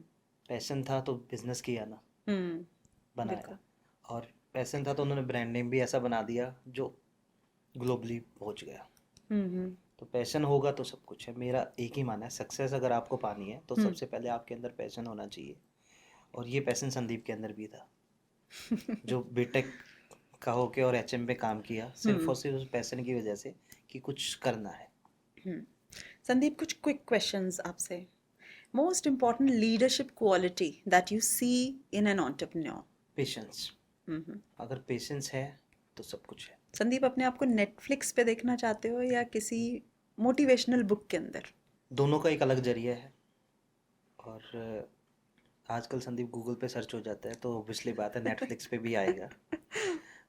पैशन था तो बिजनेस किया ना, बनाया। बिल्कुल। और पैशन था तो उन्होंने ब्रांड नेम भी ऐसा बना दिया जो ग्लोबली पहुंच गया। हम्म तो पैशन होगा तो सब कुछ है, मेरा एक ही मानना है। सक्सेस अगर आपको पानी है तो हम्म सबसे पहले आपके अंदर पैशन होना चाहिए, और ये पैशन संदीप के अंदर भी था, जो बीटेक का होके और HM पे काम किया, सिर्फ हम्म और सिर्फ उस पैशन की वजह से कि कुछ करना है। हम्म। संदीप, कुछ क्विक क्वेश्चंस आपसे। Most important leadership quality that you see in an entrepreneur? Patience, अगर पेशेंस है तो सब कुछ है। संदीप, अपने आप को नेटफ्लिक्स पे देखना चाहते हो या किसी मोटिवेशनल बुक के अंदर? दोनों का एक अलग जरिया है, और आजकल संदीप गूगल पे सर्च हो जाता है तो ऑब्वियसली बात है नेटफ्लिक्स पे भी आएगा,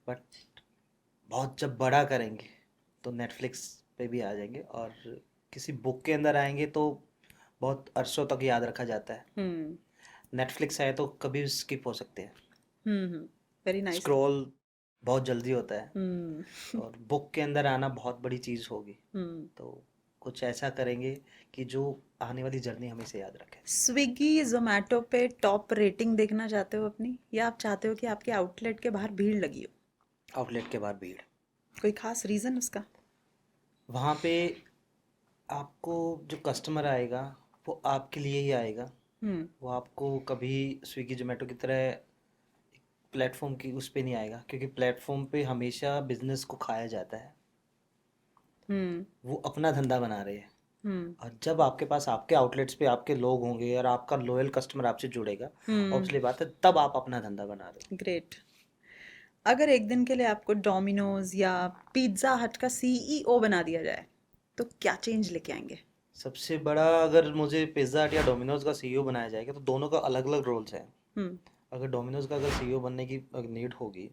बट बहुत जब बड़ा करेंगे तो नेटफ्लिक्स पे भी आ जाएंगे, और किसी बुक के अंदर आएंगे तो बहुत अरसों तक याद रखा जाता है। हम्म नेटफ्लिक्स है तो कभी स्किप हो सकते हैं, वेरी नाइस। स्क्रॉल बहुत जल्दी होता है, हम्म और बुक के अंदर आना बहुत बड़ी चीज़ होगी। हम्म। तो कुछ ऐसा करेंगे कि जो आने वाली जर्नी हमेशा याद रखे। स्विगी जोमेटो पे टॉप रेटिंग देखना चाहते हो अपनी, या आप चाहते हो कि आपके आउटलेट के बाहर भीड़ लगी हो? आउटलेट के बाहर भीड़, कोई खास रीज़न उसका? वहाँ पे आपको जो कस्टमर आएगा वो आपके लिए ही आएगा, हम्म वो आपको कभी स्विगी जोमेटो की तरह प्लेटफॉर्म की उस पे नहीं आएगा, क्योंकि प्लेटफॉर्म पे हमेशा बिजनेस को खाया जाता है, हम्म वो अपना धंधा बना रहे हैं। हम्म और जब आपके पास आपके आउटलेट्स पे आपके लोग होंगे और आपका लॉयल कस्टमर आपसे जुड़ेगा, हम्म। ऑब्वियसली बात है तब आप अपना धंधा बना रहे हो। ग्रेट। अगर एक दिन के लिए आपको डोमिनोज या पिज्ज़ा हट का सीईओ बना दिया जाए तो क्या चेंज लेके आएंगे? सबसे बड़ा, अगर मुझे पिज्ज़ा हट या डोमिनोज का CEO बनाया जाएगा तो दोनों का अलग अलग रोल्स हैं। हम्म अगर डोमिनोज का अगर CEO बनने की नीड होगी,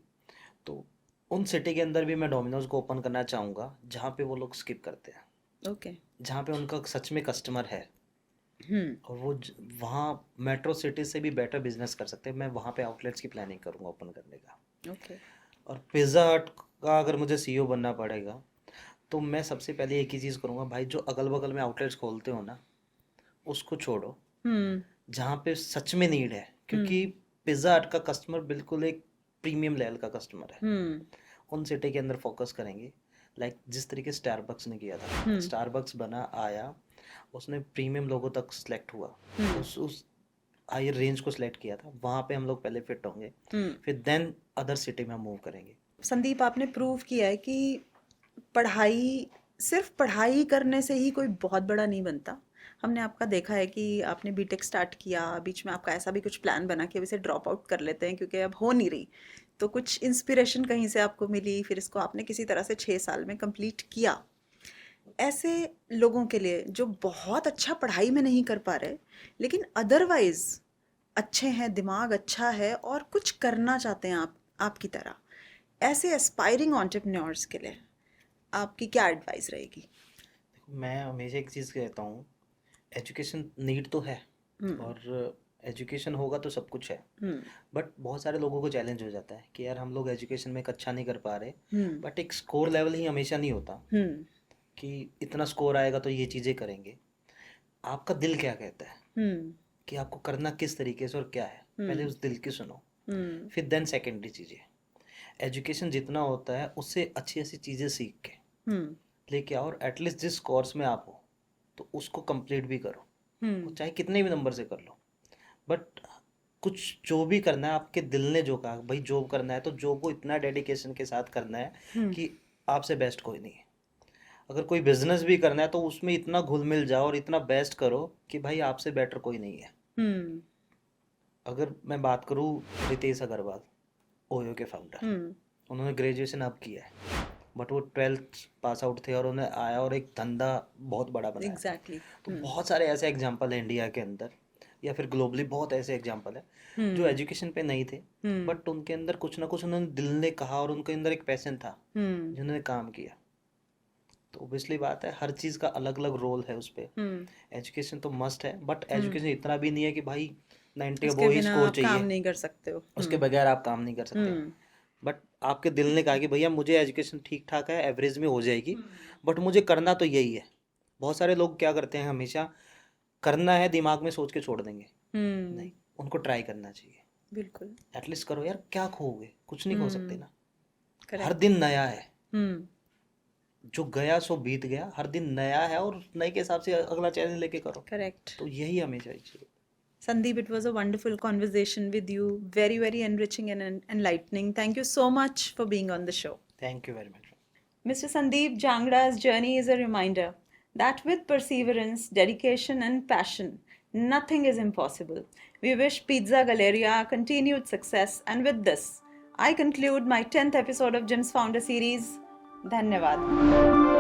तो उन सिटी के अंदर भी मैं डोमिनोज को ओपन करना चाहूँगा जहाँ पे वो लोग स्किप करते हैं, ओके। जहाँ पे उनका सच में कस्टमर है, हम्म और वो वहाँ मेट्रो सिटी से भी बेटर बिजनेस कर सकते हैं। मैं वहाँ पे आउटलेट्स की प्लानिंग करूँगा ओपन करने का। ओके। और पिज़्ज़ा हट का अगर मुझे CEO बनना पड़ेगा, तो मैं सबसे पहले एक ही चीज़ करूँगा, भाई जो अगल बगल में आउटलेट्स खोलते हो ना, उसको छोड़ो, हम्म जहाँ पे सच में नीड है, क्योंकि हम्म पिज़्ज़ा हट का कस्टमर बिल्कुल एक प्रीमियम लेवल का कस्टमर है। हम्म उन सिटी के अंदर फोकस करेंगे, लाइक जिस तरीके स्टारबक्स ने किया था। हम्म स्टारबक्स बना, आया, उसने प्रीमियम लोगों तक सेलेक्ट हुआ, हम्म उस हायर रेंज को सिलेक्ट किया था, वहाँ पे हम लोग पहले फिट होंगे, हम्म। फिर देन अदर सिटी में हम मूव करेंगे। संदीप, आपने प्रूव किया है कि पढ़ाई, सिर्फ पढ़ाई करने से ही कोई बहुत बड़ा नहीं बनता। हमने आपका देखा है कि आपने बीटेक स्टार्ट किया, बीच में आपका ऐसा भी कुछ प्लान बना कि अब इसे ड्रॉप आउट कर लेते हैं क्योंकि अब हो नहीं रही, तो कुछ इंस्पिरेशन कहीं से आपको मिली, फिर इसको आपने किसी तरह से 6 साल में कंप्लीट किया। ऐसे लोगों के लिए जो बहुत अच्छा पढ़ाई में नहीं कर पा रहे लेकिन अदरवाइज अच्छे हैं, दिमाग अच्छा है और कुछ करना चाहते हैं आपकी तरह, ऐसे एस्पायरिंग एंटरप्रेन्योर्स के लिए आपकी क्या एडवाइस रहेगी? देखो, मैं हमेशा एक चीज़ कहता हूँ एजुकेशन नीड तो है, और एजुकेशन होगा तो सब कुछ है, बट बहुत सारे लोगों को चैलेंज हो जाता है कि यार हम लोग एजुकेशन में अच्छा नहीं कर पा रहे, बट एक स्कोर लेवल ही हमेशा नहीं होता कि इतना स्कोर आएगा तो ये चीज़ें करेंगे। आपका दिल क्या कहता है कि आपको करना किस तरीके से और क्या है, पहले उस दिल की सुनो, फिर देन सेकेंडरी चीज़ें। एजुकेशन जितना होता है उससे अच्छी अच्छी चीज़ें सीख के लेके आओ, और एटलीस्ट जिस कोर्स में आप हो तो उसको कंप्लीट भी करो, वो चाहे कितने भी नंबर से कर लो, बट कुछ जो भी करना है आपके दिल ने जो कहा भाई जॉब करना है तो जॉब को इतना डेडिकेशन के साथ करना है कि आपसे बेस्ट कोई नहीं है। अगर कोई बिजनेस भी करना है तो उसमें इतना घुल मिल जाओ और इतना बेस्ट करो कि भाई आपसे बेटर कोई नहीं है। अगर मैं बात करूँ रितेश अग्रवाल, ओयो के फाउंडर, उन्होंने ग्रेजुएशन अब किया है, बट वो 12th पास आउट थे और उन्हें आया और एक धंधा बहुत बड़ा बनाया। एग्जैक्टली। तो बहुत सारे ऐसे एग्जाम्पल है इंडिया के अंदर या फिर ग्लोबली, बहुत ऐसे एग्जाम्पल है जो एजुकेशन पे नहीं थे, बट उनके अंदर कुछ ना कुछ उन्होंने दिल ने कहा और उनके अंदर एक पैशन था जिन्होंने काम किया। तो ऑब्वियसली बात है हर चीज़ का अलग अलग रोल है उस पर। एजुकेशन तो मस्ट है, बट एजुकेशन इतना भी नहीं है कि भाई 90 उसके वो ही बिना स्कोर आप चाहिए, काम नहीं कर सकते हो, उसके बगैर आप काम नहीं कर सकते। बट आपके दिल ने कहा कि भैया मुझे एजुकेशन ठीक ठाक है, एवरेज में हो जाएगी, बट मुझे करना तो यही है। बहुत सारे लोग क्या करते हैं, हमेशा करना है दिमाग में सोच के छोड़ देंगे, नहीं, उनको ट्राई करना चाहिए। बिल्कुल। एटलीस्ट करो यार, क्या खोओगे, कुछ नहीं खो सकते ना। हर करेक्ट। दिन नया है, जो गया सो बीत गया, हर दिन नया है और नए के हिसाब से अगला चैलेंज लेके करो। करेक्ट। तो यही हमेशा चाहिए। Sandeep, it was a wonderful conversation with you. Very, very enriching and enlightening. Thank you so much for being on the show. Thank you very much. Mr. Sandeep Jangra's journey is a reminder that with perseverance, dedication, and passion, nothing is impossible. We wish Pizza Galleria continued success. And with this, I conclude my 10th episode of Jim's Founder Series. Dhanyavad.